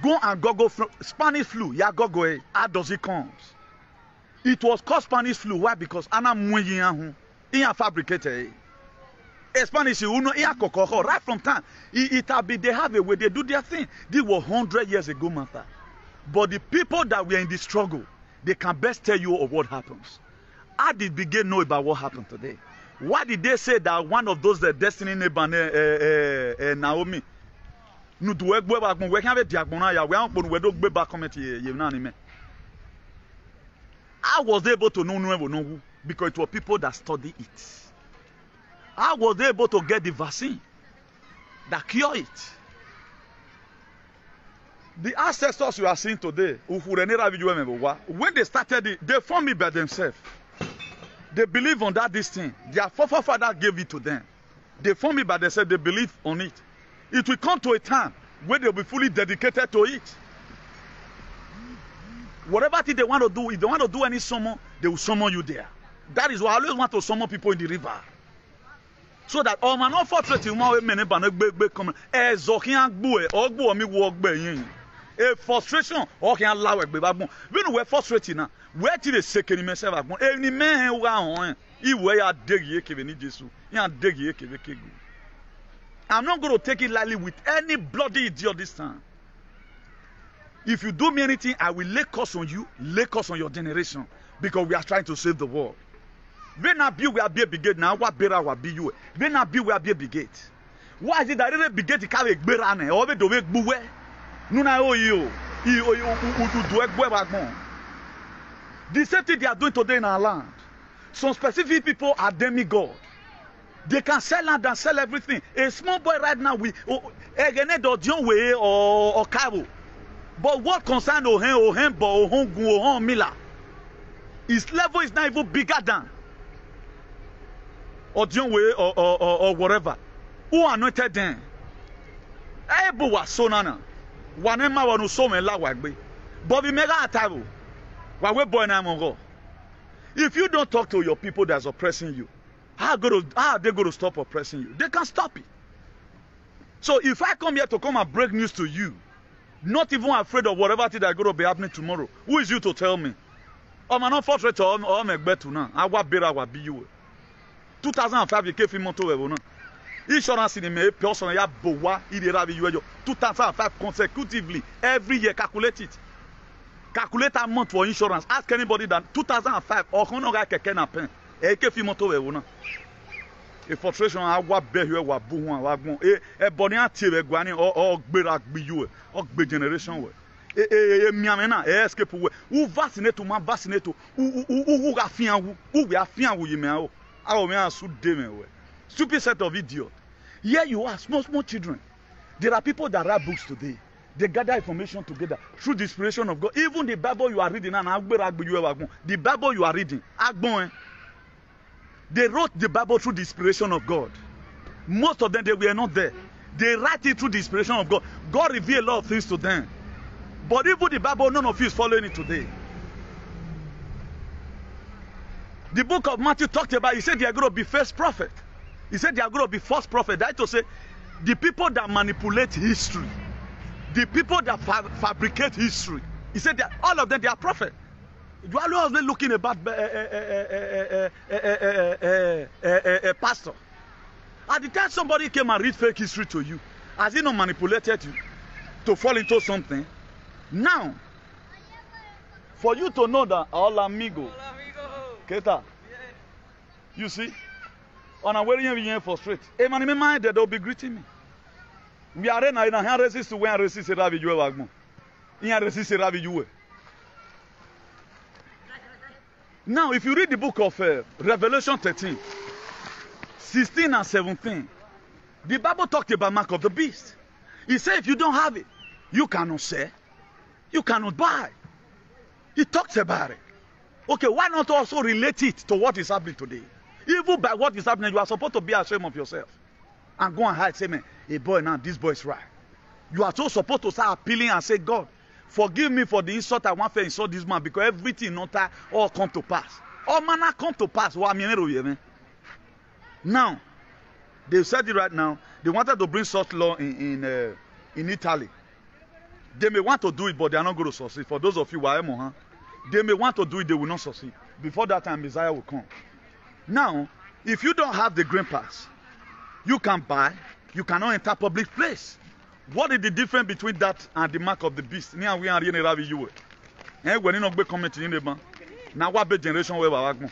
Go and go Spanish flu. Yeah, go. How does it come? It was called Spanish flu. Why? Because Anna Mwenyi in Fabricated. Spanish, right from time. They have a way, they do their thing. This was 100 years ago, matter. But the people that were in the struggle, they can best tell you of what happens. How did begin know about what happened today? Why did they say that one of those destiny neighbor Naomi? How was they able to know? Because it was people that study it. How was they able to get the vaccine that cure it? The ancestors you are seeing today, when they started it, they formed it by themselves. They believe on this thing. Their forefather gave it to them. They formed it by themselves. They believe on it. It will come to a time where they will be fully dedicated to it. Whatever thing they want to do, if they want to do any summon, they will summon you there. That is why I always want to summon people in the river. So that all man not fortunate A frustration or can allow a baby. When we're frustrated now, where till the second myself, any man who are on, he way I dig ye, Kevin Jesu, and dig ye, Kevin. I'm not going to take it lightly with any bloody idiot this time. If you do me anything, I will lay curse on you, lay curse on your generation, because we are trying to save the world. When I be, we are be a brigade now, what better will be you? When I be, we are be a brigade. Why is it that every brigade to carry a berane, or the way buwe? Nuna o you do a backbone. The same thing they are doing today in our land. Some specific people are demigod. They can sell land and sell everything. A small boy right now with way or cabo. But what concerns Ohembo, Ohongu, Ohon Miller? His level is not even bigger than way or whatever. Who anointed them? Ebo was so nana. Wanema wanu so me la wagbe. But we mega atabo. Wawe boy na mongo. If you don't talk to your people that's oppressing you, how are they going to stop oppressing you? They can't stop it. So if I come here to come and break news to you, not even afraid of whatever thing that's going to be happening tomorrow, who is you to tell me? I'm not frustrated or I'm better now. I want better what be you. 2005 you came from Monto. Insurance in the person ya bowa idera you 2005 consecutively every year calculate it. Calculate a month for insurance. Ask anybody that 2005 or kono ga keke na pen. E ke fi moto we wona. E frustration agwa be hwe wa bu hu wa gun. E boni atie we guani o gbera gbiyu o gbe generation we. Miame na escape we. Who vaccinate man vaccinate who ga fian wu. Who we afian wu yime o. Awo me asu de me we. Stupid set of idiot. Here you are, small children. There are people that write books today. They gather information together through the inspiration of God. Even the Bible you are reading, the Bible you are reading, they wrote the Bible through the inspiration of God. Most of them, they were not there. They write it through the inspiration of God. God revealed a lot of things to them. But even the Bible, none of you is following it today. The book of Matthew talked about, he said they are going to be first prophet. He said they are going to be false prophet. That is to say, the people that manipulate history, the people that fabricate history, he said that all of them, they are prophets. You are always looking about a pastor. At the time somebody came and read fake history to you, has he not manipulated you to fall into something? Now, for you to know that, all amigo, Keta, you see, on a way you frustrate. A man in my mind that they'll be greeting me. We are in a hand resist to when resist a ravi you wagmo. In a resist a ravi you. Now, if you read the book of Revelation 13, 16 and 17, the Bible talked about mark of the beast. He said, if you don't have it, you cannot sell, you cannot buy. He talks about it. Okay, why not also relate it to what is happening today? Even by what is happening, you are supposed to be ashamed of yourself. And go and hide, say, man, hey boy, now this boy is right. You are so supposed to start appealing and say, God, forgive me for the insult I want to insult this man because everything not all come to pass. All manner come to pass. Now, they said it right now. They wanted to bring such law in Italy. They may want to do it, but they are not going to succeed. For those of you who are they may want to do it, they will not succeed. Before that time, Messiah will come. Now, if you don't have the green pass, you can buy, you cannot enter public place. What is the difference between that and the mark of the beast? Now we are in a ravi you. When you not be commenting in the ban, now what be generation where we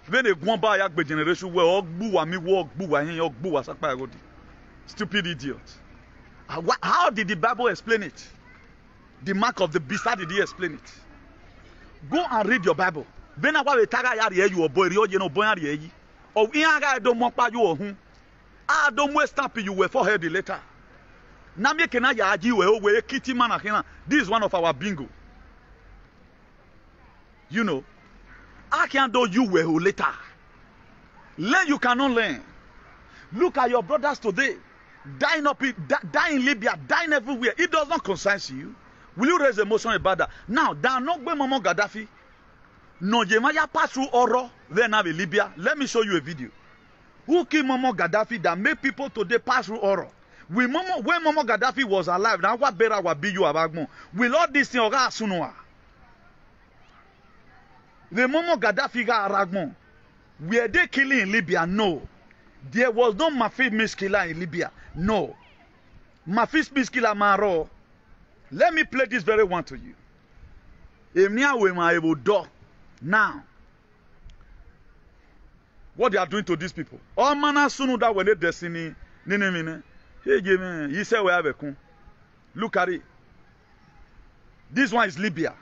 when they go by a generation where all boo and me walk boo and your boo as a stupid idiot. How did the Bible explain it? The mark of the beast, how did he explain it? Go and read your Bible. When I was a you boy, you know, boy, or I don't want you. I don't waste time you were for her the letter. Now me can I you we kitty man. This is one of our bingo. You know, I can't do you were later. Learn you cannot learn. Look at your brothers today. Dying in Libya, dying everywhere. It does not concern you. Will you raise emotion about that? Now, there are not Momo Gaddafi. No, Jemaya pass through Oro, then have a Libya. Let me show you a video. Who killed Momo Gaddafi that made people today pass through Oro? When Momo Gaddafi was alive, now what better would be you abagmo? Will all this thing oga asunwa? The Momo Gaddafi ga aragmo. Were they killing in Libya? No. There was no Mafi miskiller in Libya. No. Mafi miskiller maro. Let me play this very one to you. Now, what they are doing to these people? All manner sunu that when they destiny. He said we have a kun. Look at it. This one is Libya.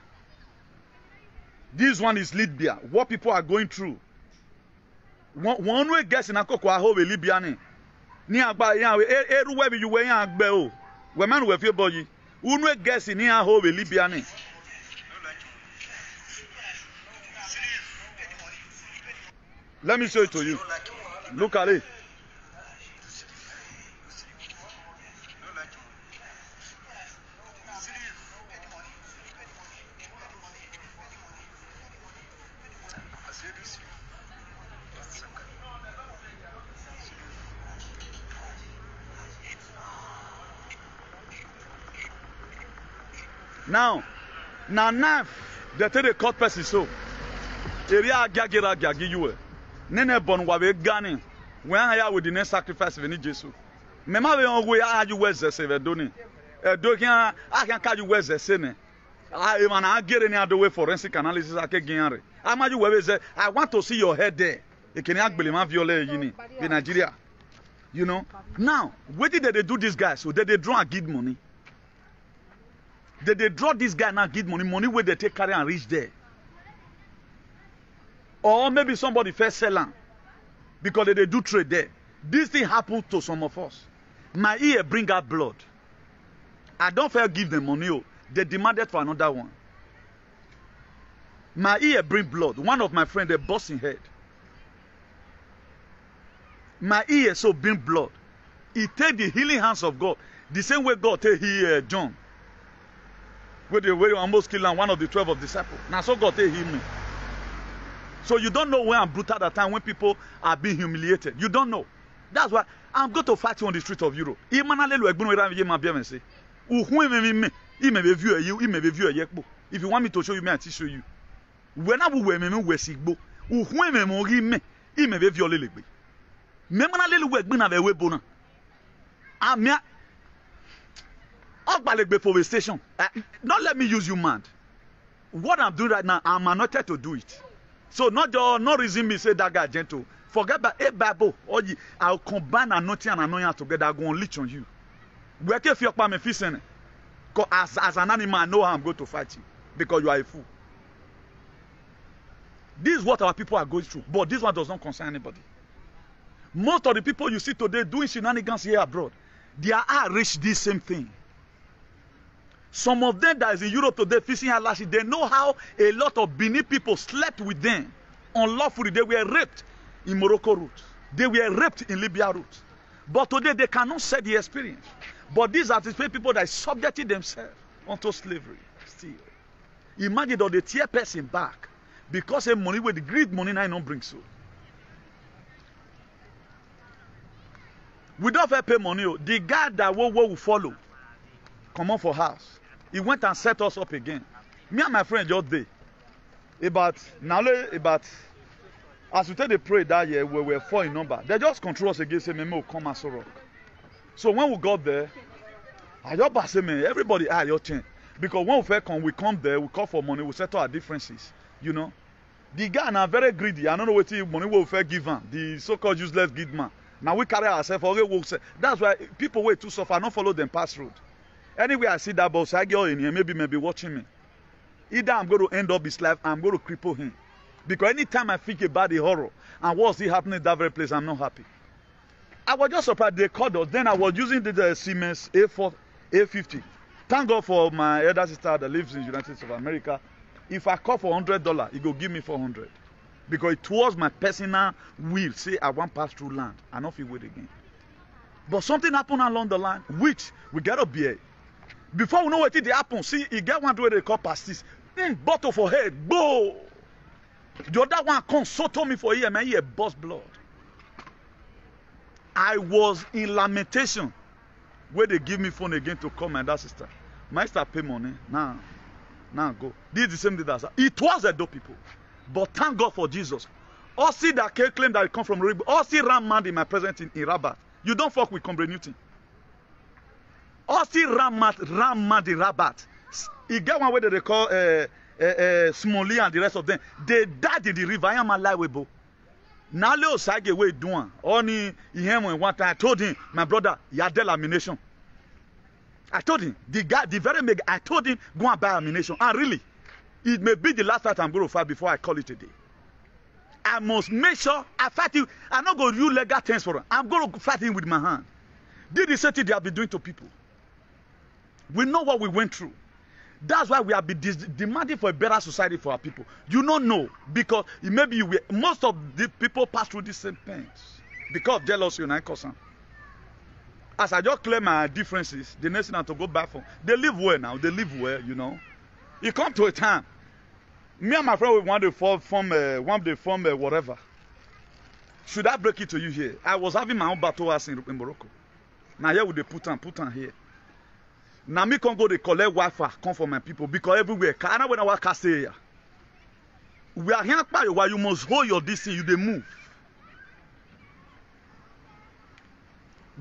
This one is Libya. What people are going through. One way guess in Akoko Aho Libya ni. Ni agba ya eru we bi you we yan agbe o. We man we fie boyi. One way guess in Aho Libya ni. Let me show it to you. Look at it. Now, they take the court person so. Area gagi you. Nene bon wabe gani. When I have with the next sacrifice of any Jesus. Mema we on way you where's the save doni. I can catch you where's the sin. I get any other way forensic analysis I can get. I want to see your head there. You can act believe violate in Nigeria. You know? Now, where did they do this guy? So they draw and give money. They draw this guy now give money where they take carry and reach there. Or maybe somebody first sell land because they do trade there. This thing happened to some of us. My ear bring out blood. I don't fair give them money. Oh. They demanded for another one. My ear bring blood. One of my friends, they bust in head. My ear so bring blood. He take the healing hands of God. The same way God take heal John. Where they almost killed one of the 12 of disciples. Now so God take heal me. So you don't know when I'm brutal at that time when people are being humiliated. You don't know. That's why I'm going to fight you on the street of Europe. If you want me to show you, I will show you. When I will me sigbo, don't let me use you, man. What I'm doing right now, I'm anointed to do it. So not reason me say that guy gentle. Forget about a Bible. I'll combine anointing and anointing together. I'm going to leech on you. Work if you're me fishing. As an animal, I know how I'm going to fight you because you are a fool. This is what our people are going through, but this one does not concern anybody. Most of the people you see today doing shenanigans here abroad, they are rich this same thing. Some of them that is in Europe today fishing Alashi, they know how a lot of Benin people slept with them unlawfully. They were raped in Morocco route. They were raped in Libya route. But today they cannot say the experience. But these are the people that subjected themselves onto slavery still. Imagine that they tear person back because of money with the greed money now don't bring so. We don't have to pay money. The guy that will follow come on for house. He went and set us up again. Me and my friend just there. About as we take the pray that year, we were 4 in number. They just control us again, say, "Memo, come and rock." So when we got there, I just say, "Man, everybody your turn." Because when we come there, we call for money, we settle our differences. You know, the guy now very greedy. I don't know what money we fair give him. The so-called useless good man. Now we carry ourselves. That's why people wait too suffer. I don't follow them past road. Anyway, I see that boss, I go in here, maybe watching me. Either I'm going to end up his life, I'm going to cripple him. Because anytime I think about the horror and what's happening in that very place, I'm not happy. I was just surprised they called us. Then I was using the Siemens A50. Thank God for my elder sister that lives in the United States of America. If I call for $100, he go give me $400. Because it was my personal will. Say I want pass through land. I don't feel wait again. But something happened along the line, which we got to be. Before we know what it happen, see, he get one way they call pastis. Bottle for head, go. The other one consult me for ear, man, he bust blood. I was in lamentation. where they give me phone again to call my dad sister. My sister pay money. Now go. This is the same thing that it was the dope people. But thank God for Jesus. All see that claim that it come from Ribo. All see ram mad in my presence in Rabat. You don't fuck with Combre Newton. All see ram mad in Rabat. He get one way that they call Smolly and the rest of them. They died in the river. I am alive with bo. Now Leo Sage way doing. Only him one time I told him, my brother, you had lamination. I told him, I told him, go and buy ammunition. And really, it may be the last time I'm going to fight before I call it a day. I must make sure I fight you. I'm not going to use legal things for him. I'm going to fight him with my hand. Did the same thing they have been doing to people. We know what we went through. That's why we have been demanding for a better society for our people. You don't know, because maybe most of the people pass through the same pains. Because of jealousy and cause. As I just clear my differences, the next thing I have to go back for. They live well now. They live well, you know. You come to a time. Me and my friend, we want to form whatever. Should I break it to you here? I was having my own battle house in Morocco. Now here with the put on here. Now me can go to collect Wi-Fi, come for my people, because everywhere. I know when I work here. We are here while you must hold your distance, you they move.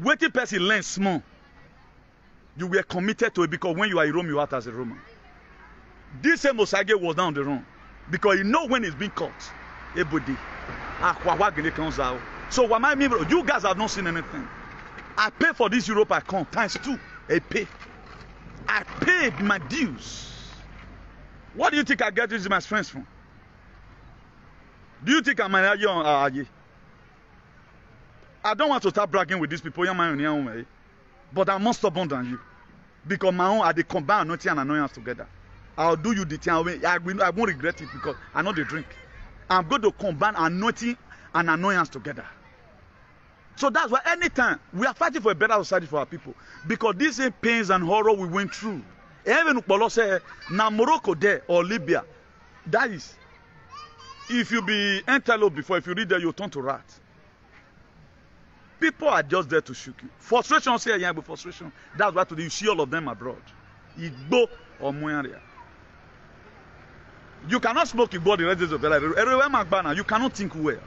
Waiting person learn small. You were committed to it, because when you are a Roman, you act as a Roman. This same Osage was down the run, because you know when it's being caught. Everybody. So what I mean, you guys have not seen anything. I pay for this Europe account times 2. I paid my dues. What do you think I get this my strength from? Do you think I'm a young? I don't want to start bragging with these people, but I'm more stubborn than you. Because my own, they combine anointing and annoyance together. I'll do you the thing. I won't regret it, because I know they drink. I'm going to combine anointing and annoyance together. So that's why anytime we are fighting for a better society for our people, because these same pains and horror we went through. Even Polo say, na Morocco there or Libya, that is, if you be antelope before, if you read there, you turn to rat. People are just there to shoot you. Frustration, say yeah, but frustration. That's why today you see all of them abroad. Igbo or Muyaria. You cannot smoke Igbo the rest of your life. You cannot think well,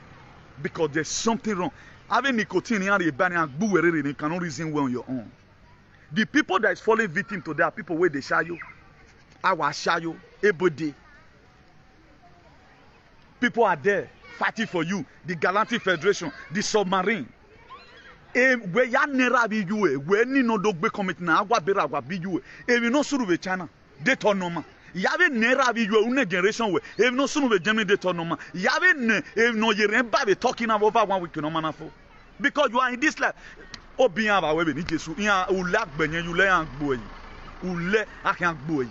because there's something wrong. Having nicotine you cannot reason well on your own. The people that is falling victim to that people where they share you, our share you, everybody. People are there fighting for you. The Galactic Federation, the submarine. Where ya nera bi you, where ni no dog be commit na agwa bera agwa bi you. We no suru be China. They turn no man. Yave nera bi you une generation we. We no suru be Germany they turn no man. Yave ne no yeremba be talking about over 1 week no man afo. Because you are in this life. Obiyan ba we be ni Jesu. Yan ulak benyen you le an gbo yi. Ule akan gbo yi.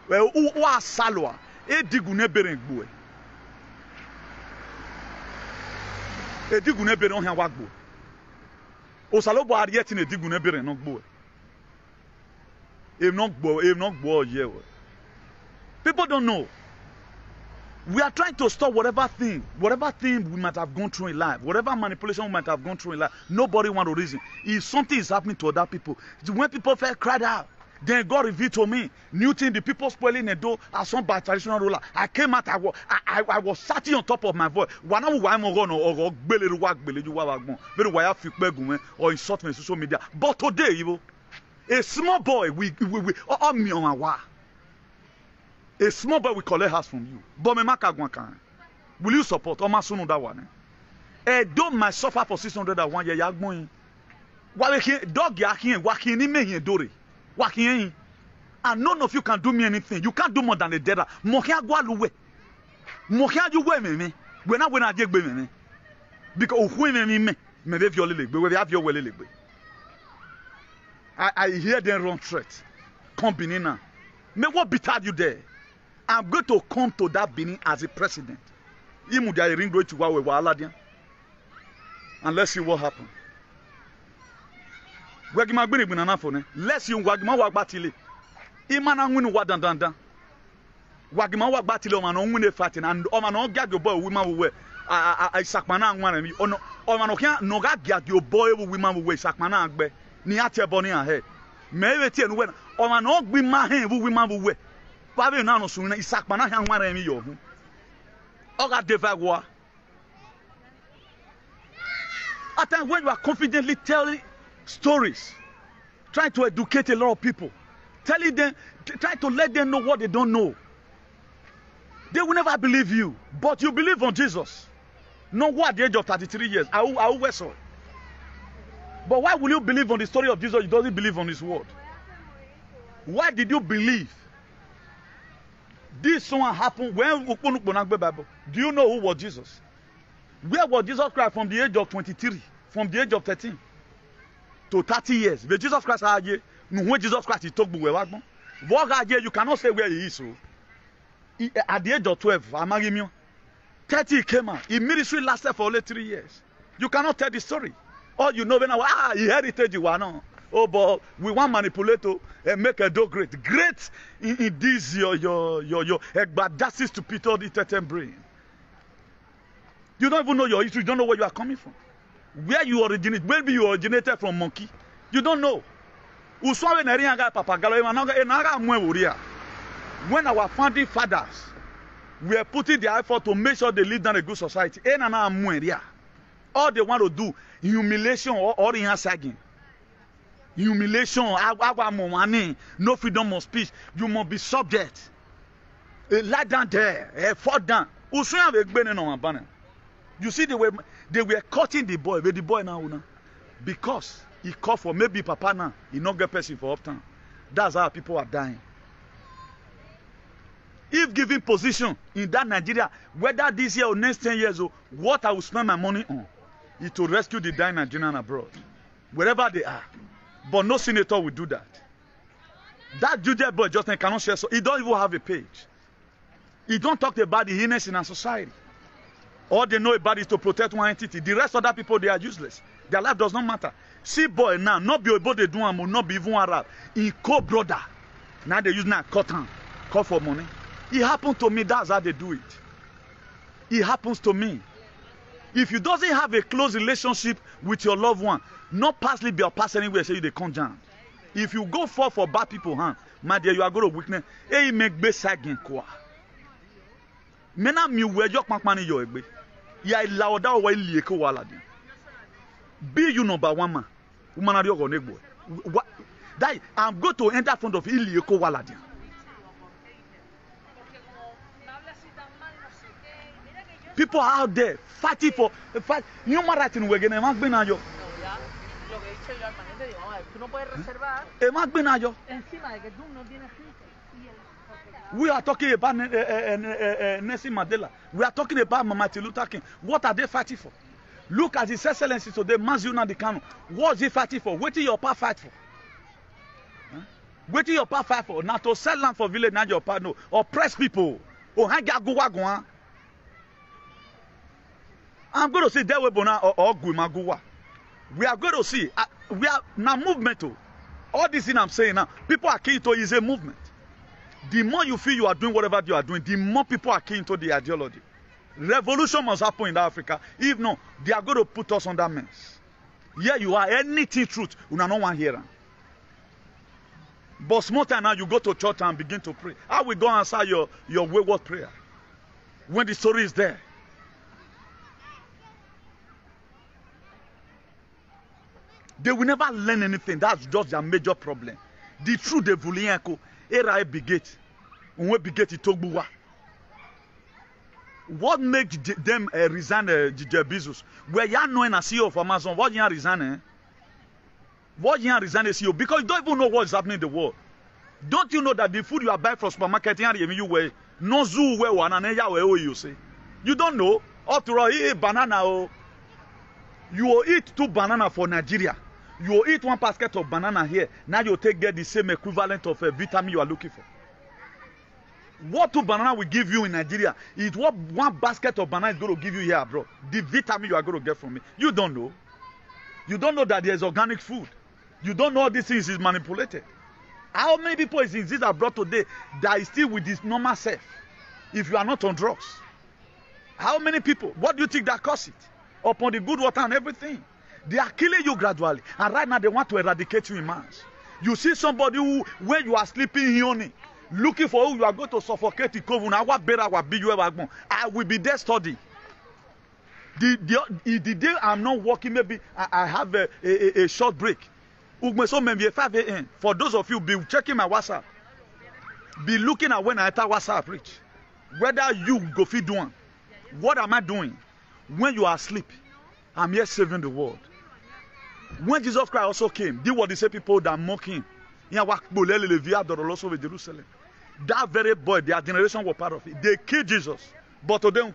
We wa salwa. E digu ne bere gbo yi. E digu ne bere on han wa gbo. Osalobo arieti ne digu ne bere no gbo. E no gbo ye. People don't know. We are trying to stop whatever thing we might have gone through in life, whatever manipulation we might have gone through in life. Nobody want to reason. If something is happening to other people, when people felt cried out, then God revealed to me, new thing, the people spoiling the door as some by traditional ruler. I came out, I was sitting on top of my voice. Or insult me on social media. But today, a small boy, a small boy will collect house from you. But will you support? Or masunu that one? Don't my suffer for 601 years. Dog yakin, walking in me dori. Walking in. And none of you can do me anything. You can't do more than a dead. Mokia gualuwe. Mokia you wear me. When I get me. Because when me have your leg, but we have your leg. I hear them wrong threat. Come Benin now. May what betide you there? I'm going to come to that Benin as a president. And let's see what happens. Let's see Wagma Wagbatile. Imana win Wadandanda. Wagma Wagbatile on win a fighting and Omano gag your boy women will wear. I Sakmana one of me. Omano can't no gag your boy women will wear Sakmana. Ni ate boni ahead. Me tie no when o ma no gbi ma hen bu wi ma bu we. Ba be na no so na isak na han wan mi yo hu. O ga devagwa. At times when you are confidently telling stories, trying to educate a lot of people, telling them, trying to let them know what they don't know, they will never believe you. But you believe on Jesus. Not what at the age of 33 years. I will wrestle. But why will you believe on the story of Jesus? You doesn't believe on his word. Why did you believe? This one happened when Bible. Do you know who was Jesus? Where was Jesus Christ from the age of 23, from the age of 13 to 30 years? But Jesus Christ, when Jesus Christ he talked about, you cannot say where he is. So. At the age of 12, 30 he came out. His ministry lasted for only 3 years. You cannot tell the story. All you know now, he heritage you are no. Oh, but we want manipulator and make a do great. Great in this your badass stupid the brain. You don't even know your history. You don't know where you are coming from. Where you originate. Maybe you originated from monkey. You don't know. When our founding fathers were putting their effort to make sure they live in a good society, all they want to do, humiliation or sagging. Humiliation, no freedom of speech. You must be subject. Lie down there, fall down. You see, they were cutting the boy, but the boy now, because he called for maybe papa now, he not get person for uptown. That's how people are dying. If given position in that Nigeria, whether this year or next 10 years, what I will spend my money on is to rescue the dying Nigerian abroad, wherever they are. But no senator will do that. That Judah boy just cannot share, so he don't even have a page. He don't talk about the illness in our society. All they know about is to protect one entity. The rest of that people, they are useless. Their life does not matter. See boy now, not be able to do them, not be even Arab. He co-brother. Now they use now cotton, call for money. It happened to me, that's how they do it. It happens to me. If you doesn't have a close relationship with your loved one, not passly be or pass anywhere, say you they come down. If you go for bad people, my dear, you are going to weakness. Hey, make best again, quoi. Mena mi wejo kpankpani yo egbe. Ya ilawda o wa ilieke wala din. Be you number one man. Woman ari ogo negbo. That I'm going to enter front of ilieke wala din. People are out there fighting for human rights in Wegen. Emak bina yo. Emak bina yo. We are talking about Nelson Mandela. We are talking about Martin Luther King. What are they fighting for? Look at His Excellency today, Mazuna Dikano. What is he fighting for? What is your part fight for? What is your part fight for? Not to sell land for village, not your part, no. Oppress people. I'm going to say that way, or Guimaguwa. We are going to see. We are now movement. All this thing I'm saying now, people are keen to is a movement. The more you feel you are doing whatever you are doing, the more people are keen to the ideology. Revolution must happen in Africa. If not, they are going to put us under mess. Here you are, anything truth, you don't want to hear. But small time now, you go to church and begin to pray. How will God answer your wayward prayer? When the story is there. They will never learn anything. That's just their major problem. The truth they will learn. Era beget. Unwe beget itogbuwa. What makes them resign Bezos? Where you are knowing a CEO of Amazon, what you are resigning? What you are resigning CEO? Because you don't even know what is happening in the world. Don't you know that the food you are buying from supermarket you wear no zoo where one and you say? You don't know. After all, eat banana. You will eat 2 bananas for Nigeria. You will eat 1 basket of banana here. Now you get the same equivalent of a vitamin you are looking for. What 2 bananas will give you in Nigeria is what 1 basket of banana is going to give you here abroad. The vitamin you are going to get from it. You don't know. You don't know that there is organic food. You don't know this thing is manipulated. How many people is in this abroad today that is still with this normal self? If you are not on drugs. How many people? What do you think that costs it? Upon the good water and everything. They are killing you gradually. And right now they want to eradicate you in mass. You see somebody who, when you are sleeping here, looking for who you are going to suffocate the coven. I will be there studying. The day I'm not working, maybe I have a short break. Maybe 5 a.m. For those of you, be checking my WhatsApp. Be looking at when I enter WhatsApp reach. Whether you go feed doing. What am I doing? When you are asleep, I'm here saving the world. When Jesus Christ also came, these were the same people that mock him. That very boy, their generation were part of it. They killed Jesus. But today,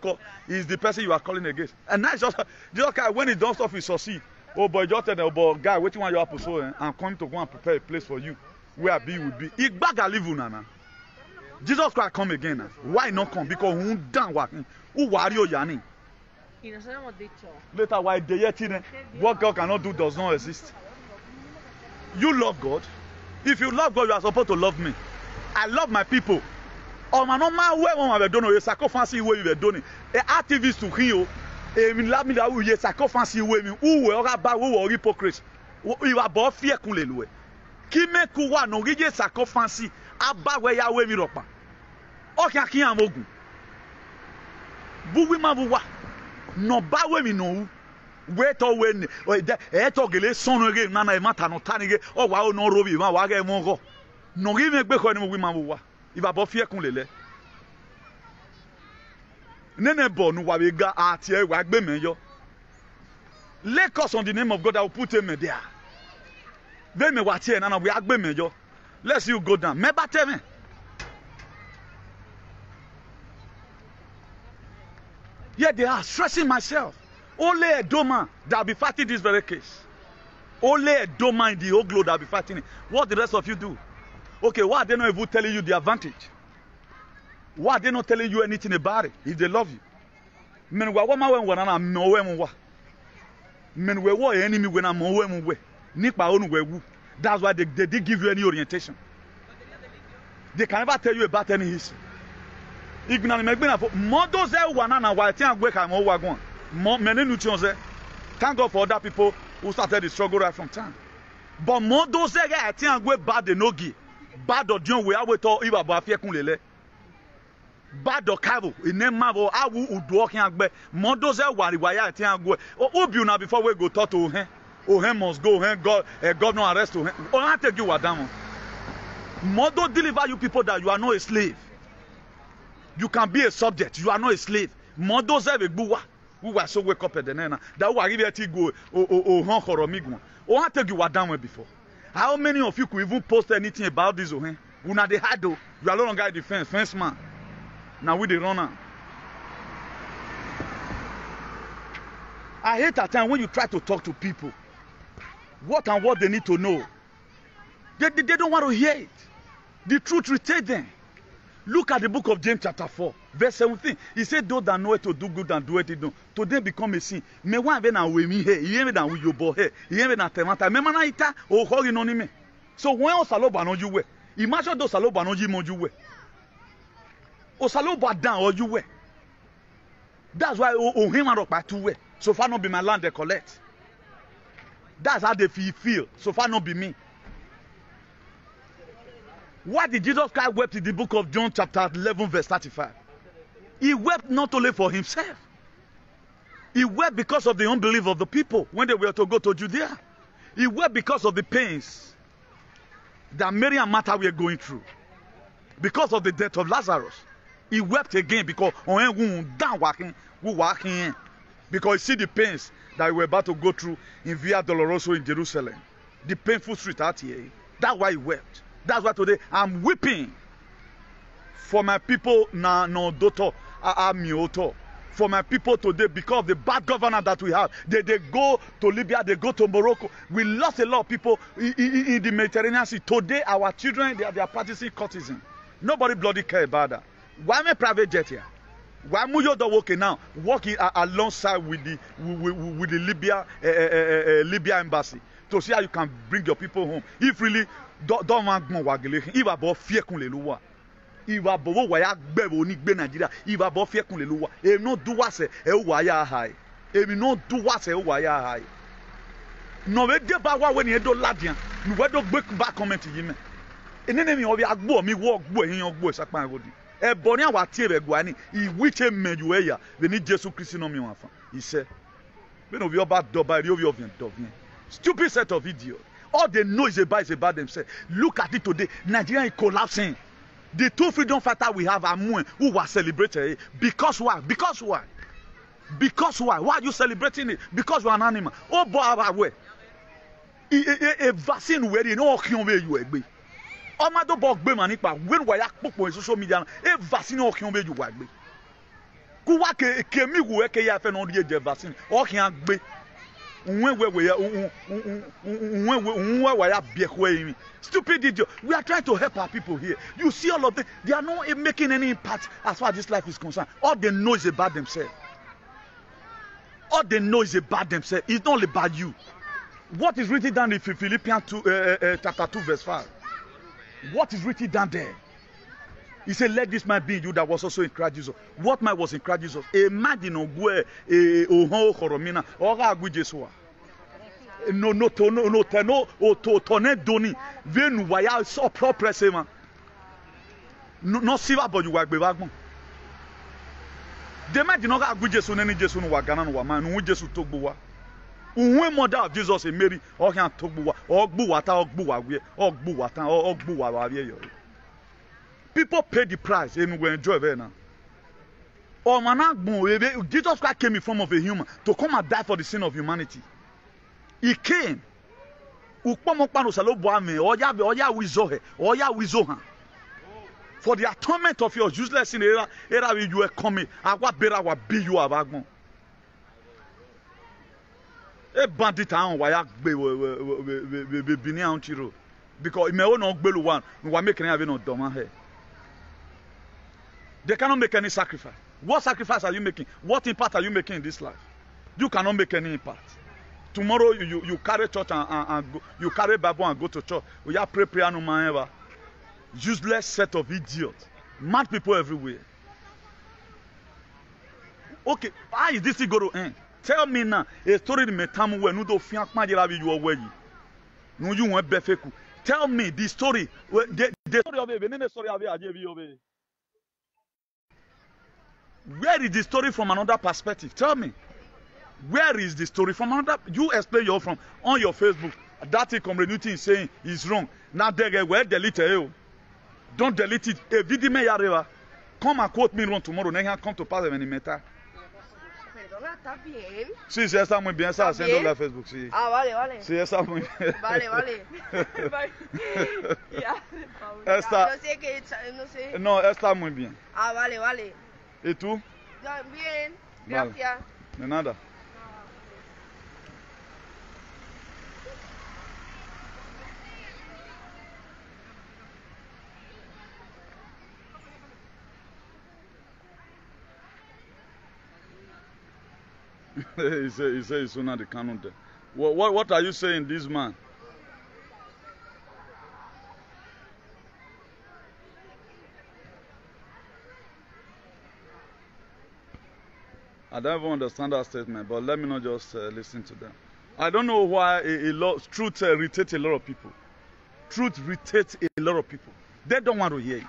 is the person you are calling against. And now Jesus Christ, when he don't stop, he succeed. Oh boy, just tell them, oh guy, what you want your apostle? I'm coming to go and prepare a place for you where I be will be. Jesus Christ come again now. Why not come? Because who done working? Who worry yani? Later, why they yet what God cannot do does not exist. You love God. If you love God, you are supposed to love me. I love my people. Oh man, no man, where one have done? You sacrifice where you were doing. A activist to heal. Love me that you sacrifice where me. Who were about who were hypocrites? You are both fear kulelwe. Kime kuwa no gije sacrifice. Abba where ya we mi ropa. Okay, I can't mogu. Buwi mabuwa. No ba we mi no. Wait or when etogele sonore nana mata no tanige o wa no robi ma wa ga mo go. No give me gbe ko ni mo wi mabuwa. If I fear kunlele. Nene bo nu wa ga ati e wa gbe me yo. Let us on the name of God, I will put him there. Then me wa tie na we agbe me yo. Let's you go down. Me ba tell me. Yeah, they are stressing myself. Only a doma that will be fighting this very case. Only a doma in the whole globe that will be fighting it. What the rest of you do? Okay, why are they not even telling you the advantage? Why are they not telling you anything about it if they love you? Men wa wa ma when na no we mu wa. Men we wa enemy when am we mu we. Nipa onu we wu. That's why they didn't give you any orientation. They can never tell you about any history. Ignani megbina for modo ze wana na wa ti agbe ka mo wa gon. Mo many nutrients. Thank God for other people who started the struggle right from time. But modo ze ga ti agbe bad de nogi. Bad or John we awe to iba bo afie kunlele. Bad or cabo in name mabo awu udu okin agbe. Modo ze wari waya ti agbe. Obi una before we go talk to him. Oh, him must go. Him God, governor arrest him. Oh, I take you down. Modo deliver you people that you are not a slave. You can be a subject. You are not a slave. Modo ze buwa. We were so wake up at the nena. That we are to go. Oh, I take you down before. How many of you could even post anything about this? Una de hado. You are no longer a fence man. Now we the runner. I hate at time when you try to talk to people. What and what they need to know. They don't want to hear it. The truth will take them. Look at the book of James chapter 4, verse 17. He said, those that know it to do good and do it, to them become a sin. Me one even na we me here, even na we your boy here, even na temata. Me mana ita o hori no ni me. So when o saloba no you we, imagine those saloba no you mo you we. O saloba down or you we. That's why o him and rock two way. So far not be my land they collect. That's how they feel. So far not be me. Why did Jesus Christ wept in the book of John chapter 11 verse 35? He wept not only for himself. He wept because of the unbelief of the people when they were to go to Judea. He wept because of the pains that Mary and Martha were going through. Because of the death of Lazarus. He wept again because because he see the pains that we were about to go through in Via Dolorosa in Jerusalem. The painful street out here. That's why he wept. That's why today I'm weeping for my people no daughter amioto. For my people today because of the bad governance that we have. They go to Libya, they go to Morocco. We lost a lot of people in the Mediterranean Sea. Today our children they are practicing courtesan. Nobody bloody care about that. Why am I private jet here? Why am I working now? Working alongside with the Libya embassy to see how you can bring your people home. If really don't want to wagele, if about fear kunleluwa, if about waya gbebo ni gbe Nigeria, if about fear kunleluwa, e no do what say e waya high, e no do what say e waya high. No we de ba wa we ni do ladian. No we do ba comment yi me. Enene mi obi agbo mi wo gbo ehin ogbo sapan agodi. E boni awa tie be gwa ni I which meju eya we ni Jesus Christ no mi wan fa. He said, "We no be about doba ri obi ovian dovien. Stupid set of idiots. All they know is about themselves. Look at it today. Nigeria is collapsing. The two freedom fighters we have are more who were celebrated. Because why? Because why? Because why? Why are you celebrating it? Because you are an animal. Oh boy, away. A vaccine where you know you egbe. Omado bog be manipa when we yak popo social media. A vaccine o kion be you egbe. Ku wa ke mi wo ke ya fe no de vaccine. O kian gbe. Stupid idiot. We are trying to help our people here. You see all of them. They are not making any impact as far as this life is concerned. All they know is about themselves. All they know is about themselves. It's not about you. What is written down in Philippians 2, chapter 2, verse 5? What is written down there? He said, let this man be in you that was also in Christ Jesus. What man was in Christ Jesus? A man did not go oho koromina or agu Jesua. No, tone doni. Venu waya so proper sema. No silver but you work be bagmo. The man did not agu Jesu neni Jesu no wagana no man no Jesu togbuwa. Unwe mother of Jesus and Mary or can togbuwa or gbu wata or gbu wawe or gbu wata or gbu wawe yo. People pay the price and we enjoy it now. Oh man, Jesus Christ came in form of a human to come and die for the sin of humanity. He came. For the atonement of your useless sin, era you were coming. Agwa bera wa be you abagmo. E bandit an wa ya gbe bini an chiro. Because me o no gbelu one, we wa make have no doma here. They cannot make any sacrifice. What sacrifice are you making? What impact are you making in this life? You cannot make any impact. Tomorrow you carry church and go, you carry Bible and go to church. We have prayer no man ever. Useless set of idiots. Mad people everywhere. Okay, how is this going to end? Tell me now. A story in Metamu where no do fian kmajira you away. No you want befeku. Tell me the story. The story of it. Story of it. Where is the story from another perspective? Tell me. Where is the story from another? You explain your from on your Facebook. That community is saying is wrong. Now they will delete it. Don't delete it. A video may arrive. Come and quote me wrong tomorrow. Then come to pass any matter. Perdona, ¿está bien? Sí, sí, está muy bien. Está haciendo la Facebook, sí. Ah, vale, vale. Sí, está muy bien. Vale, vale. Ya, Está... no sé qué, no sé. No, está muy bien. Ah, vale, vale. ¿Y tú? Bien, gracias. Vale. De nada. He said it's not the canon there. What are you saying, this man? I don't even understand that statement, but let me not just listen to them. I don't know why truth irritates a lot of people. Truth irritates a lot of people. They don't want to hear it.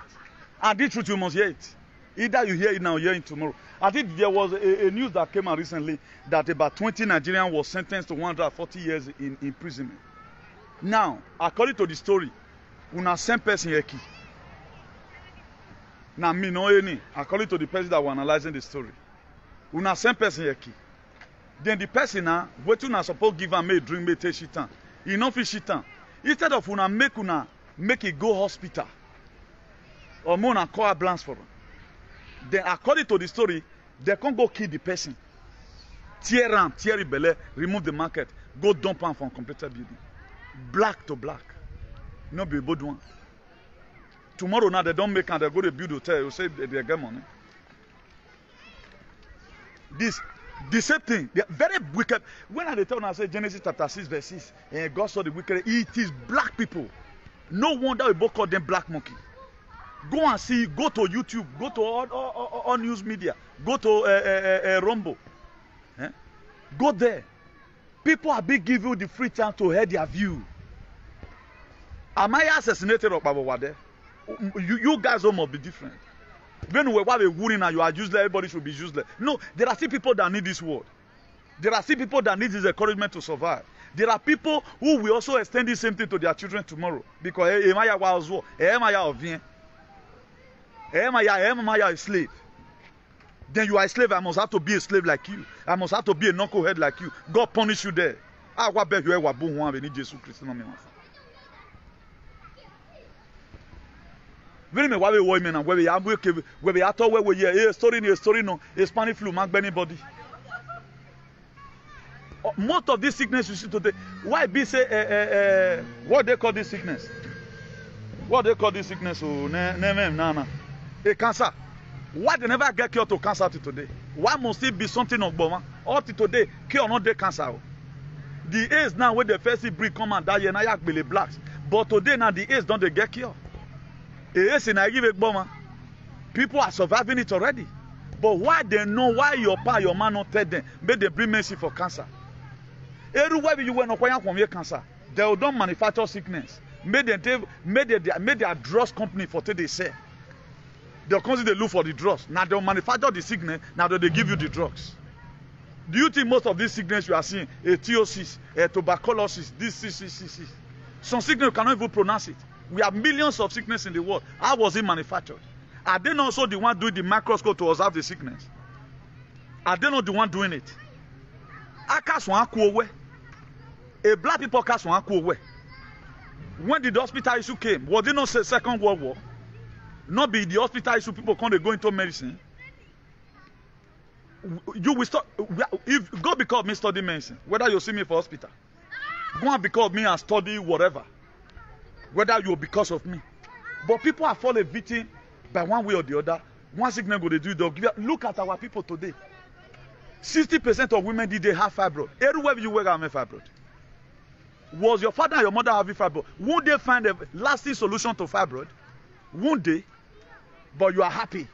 And the truth, you must hear it. Either you hear it now or hear it tomorrow. I think there was a news that came out recently that about 20 Nigerians were sentenced to 140 years in imprisonment. Now, according to the story, una same person here. Now, me no any. According to the person that was analyzing the story, una same person here. Then the person now, what you not supposed to give am a drink, may take shit. He no fit shit. Instead of una make it go hospital or more na call ambulance for them. Then, according to the story, they can't go kill the person. Tear the belly, remove the market, go dump am from completed building. Black to black. No be both one. Tomorrow now they don't make and they go to build hotel, you say they get money. The same thing, they are very wicked. When I tell you, I say Genesis chapter 6, verse 6, and God saw the wicked, it is black people. No wonder we both call them black monkey. Go and see, go to YouTube, go to all news media, go to Rumble. Go there. People are being given the free time to hear their view. Am I assassinated or Babawade? You guys all must be different. When we have a warning and you are useless, everybody should be useless. No, there are still people that need this word. There are still people that need this encouragement to survive. There are people who will also extend the same thing to their children tomorrow. Because Emaya was war. Emaya of Vien. Emaya is a slave. Then you are a slave. I must have to be a slave like you. I must have to be a knucklehead like you. God punish you there. I want to be a wabu when Jesus Christ. Very me why we women and where we are where we are told where we are story no a Spanish flu mark anybody. Most of this sickness you see today, why be say what they call this sickness? What they call this sickness? Oh, nah. A cancer. Why they never get cured to cancer till today? Why must it be something of Boma? All till today, cure not the cancer. The AIDS now when the first breed come and die, now yak be blacks. But today now the AIDS don't they get cured. AIDS in I give a bomber. People are surviving it already. But why they know why your pa your man not tell them? Make they bring mercy for cancer. Everywhere you went acquire from your cancer, they don't manufacture sickness. Made their drugs company for today say. They'll constantly look for the drugs. Now they'll manufacture the sickness. Now they give you the drugs. Do you think most of these sickness you are seeing, etiosis, tuberculosis, this. Some sickness you cannot even pronounce it. We have millions of sickness in the world. How was it manufactured? Are they not also the one doing the microscope to observe the sickness? Are they not the one doing it? A black people cast one away. When the hospital issue came, was it not the Second World War? Not be the hospital issue, people can't go into medicine. You will start, if go because me study medicine, whether you see me for hospital, go and because me and study whatever, whether you because of me. But people are falling victim by one way or the other. One sickness go to do it. Look at our people today. 60% of women did they have fibroid. Everywhere you work, have a fibroid. Was your father and your mother having fibroid? Won't they find a lasting solution to fibroid? Won't they? But you are happy.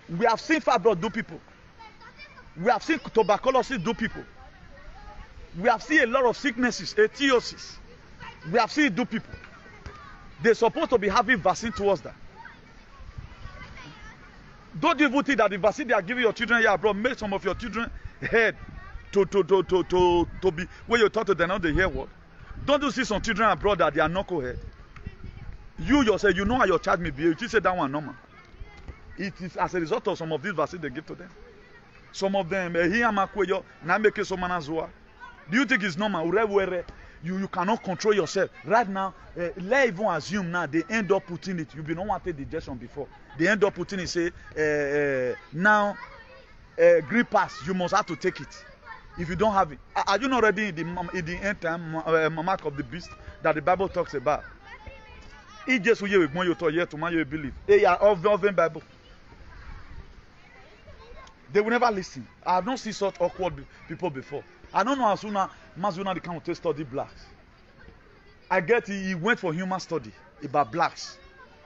We have seen fibroid do people. We have seen tuberculosis do people. We have seen a lot of sicknesses, etiosis. We have seen it do people. They're supposed to be having vaccine towards that. Don't even think that the vaccine they are giving your children here abroad make some of your children head to be where you talk to them now they hear what. Don't you see some children abroad that they are knucklehead? You yourself, you know how your child may be. You say that one normal. It is as a result of some of these vaccines they give to them. Some of them, do you think it's normal? You cannot control yourself. Right now, let's even assume now they end up putting it. You be not want to take the injection before. They end up putting it, say, now, green pass, you must have to take it. If you don't have it. Are you not ready in the end time mark of the beast that the Bible talks about? It just will you believe. They are of Bible. They will never listen. I have not seen such awkward people before. I don't know as soon as Mazuna the come to study blacks. I get he went for human study about blacks.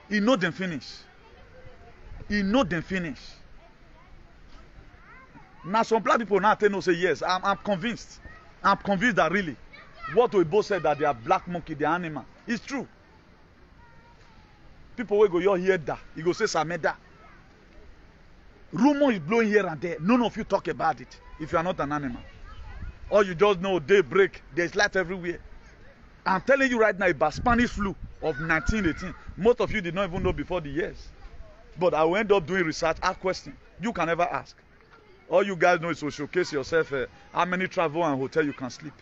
He know them finish. Now some black people now tell no say yes. I'm convinced. I'm convinced that really what we both said that they are black monkey, they are animal. It's true. People will go your hear that. You go say Sameda. Rumor is blowing here and there. None of you talk about it if you are not an animal. Or you just know daybreak, there's light everywhere. I'm telling you right now about Spanish flu of 1918. Most of you did not even know before the years. But I will end up doing research, ask questions. You can never ask. All you guys know is to showcase yourself how many travel and hotel you can sleep.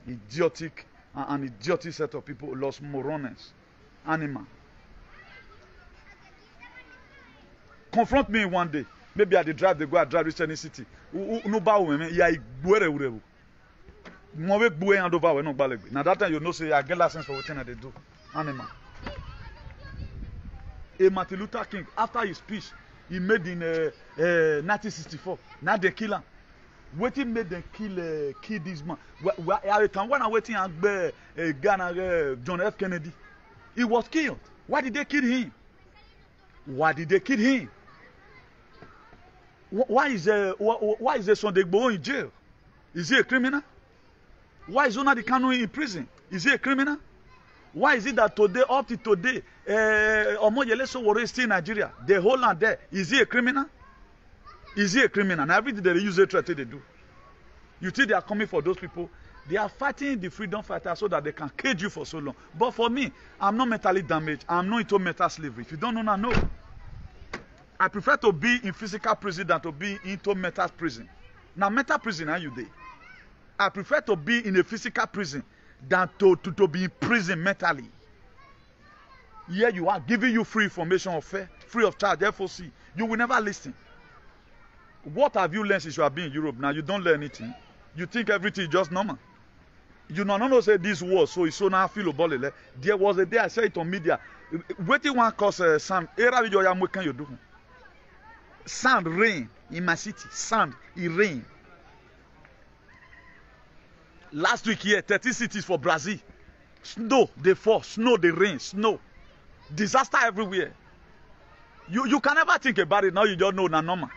Idiotic, an idiotic set of people, los morones, animal. Confront me one day. Maybe I drive, they go and drive reach any city. No bow women, yeah, buere. More buwe hand over we no gbalegbe. Now that time you know say I get license for what they do. Animal. Martin Luther King, after his speech, he made in 1964. Now they kill him. Waiting made them kill this man. When I waiting and Ghana John F. Kennedy, he was killed. Why did they kill him? Why is Sunday Igboho in jail? Is he a criminal? Why is Nnamdi Kanu in prison? Is he a criminal? Why is it that today, up to today, Omoyele Sowore is still in Nigeria? The whole land there. Is he a criminal? Is he a criminal? And everything they use hatred they do. You think they are coming for those people? They are fighting the freedom fighters so that they can cage you for so long. But for me, I'm not mentally damaged. I'm not into mental slavery. If you don't know, now know. I prefer to be in physical prison than to be into mental prison. Now, mental prison, are you there? I prefer to be in a physical prison than to be in prison mentally. Here you are, giving you free information of fair, free of charge, FOC. You will never listen. What have you learned since you have been in Europe? Now you don't learn anything. You think everything is just normal. You know say this was so it's so now feel about it. There was a day I said it on media. Waiting one cause sand. Sand rain in my city. Sand, it rain. Last week here, 30 cities for Brazil. Snow, they fall. Snow, they rain. Snow. Disaster everywhere. You can never think about it now. You don't know na normal.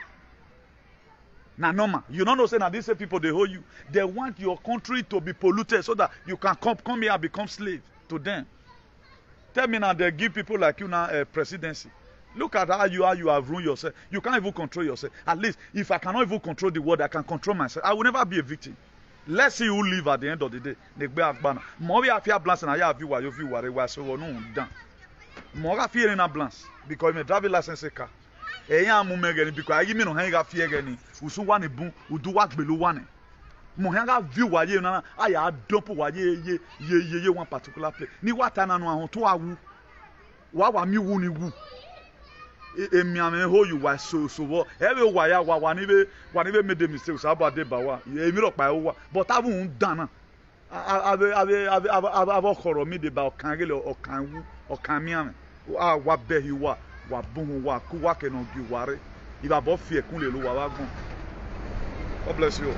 Na normal. You don't know say now these people they hold you. They want your country to be polluted so that you can come here and become slave to them. Tell me now they give people like you now a presidency. Look at how you have ruined yourself. You can't even control yourself. At least if I cannot even control the world, I can control myself. I will never be a victim. Let's see who live at the end of the day. More afia blance and I have you are so no done. More afia in a blance because my driving license car. Eya mu megani because I give me no hanga fear gani. Usu wane boom, udu work below one. Mohanga view wa ye na aya dump wa ye one particular place. Ni watana no ahon to awu. Wa mi wu ni wu. Emi ame ho you wa so every wire wa ni be made the mistakes about de ba wa emi ro pa wa but avun dan na ave koro mi de ba okan gele okan mi ame wa be hi wa bun wa ku wa ke no gi ware iba bo fi ekun le lo wa gun. God bless you.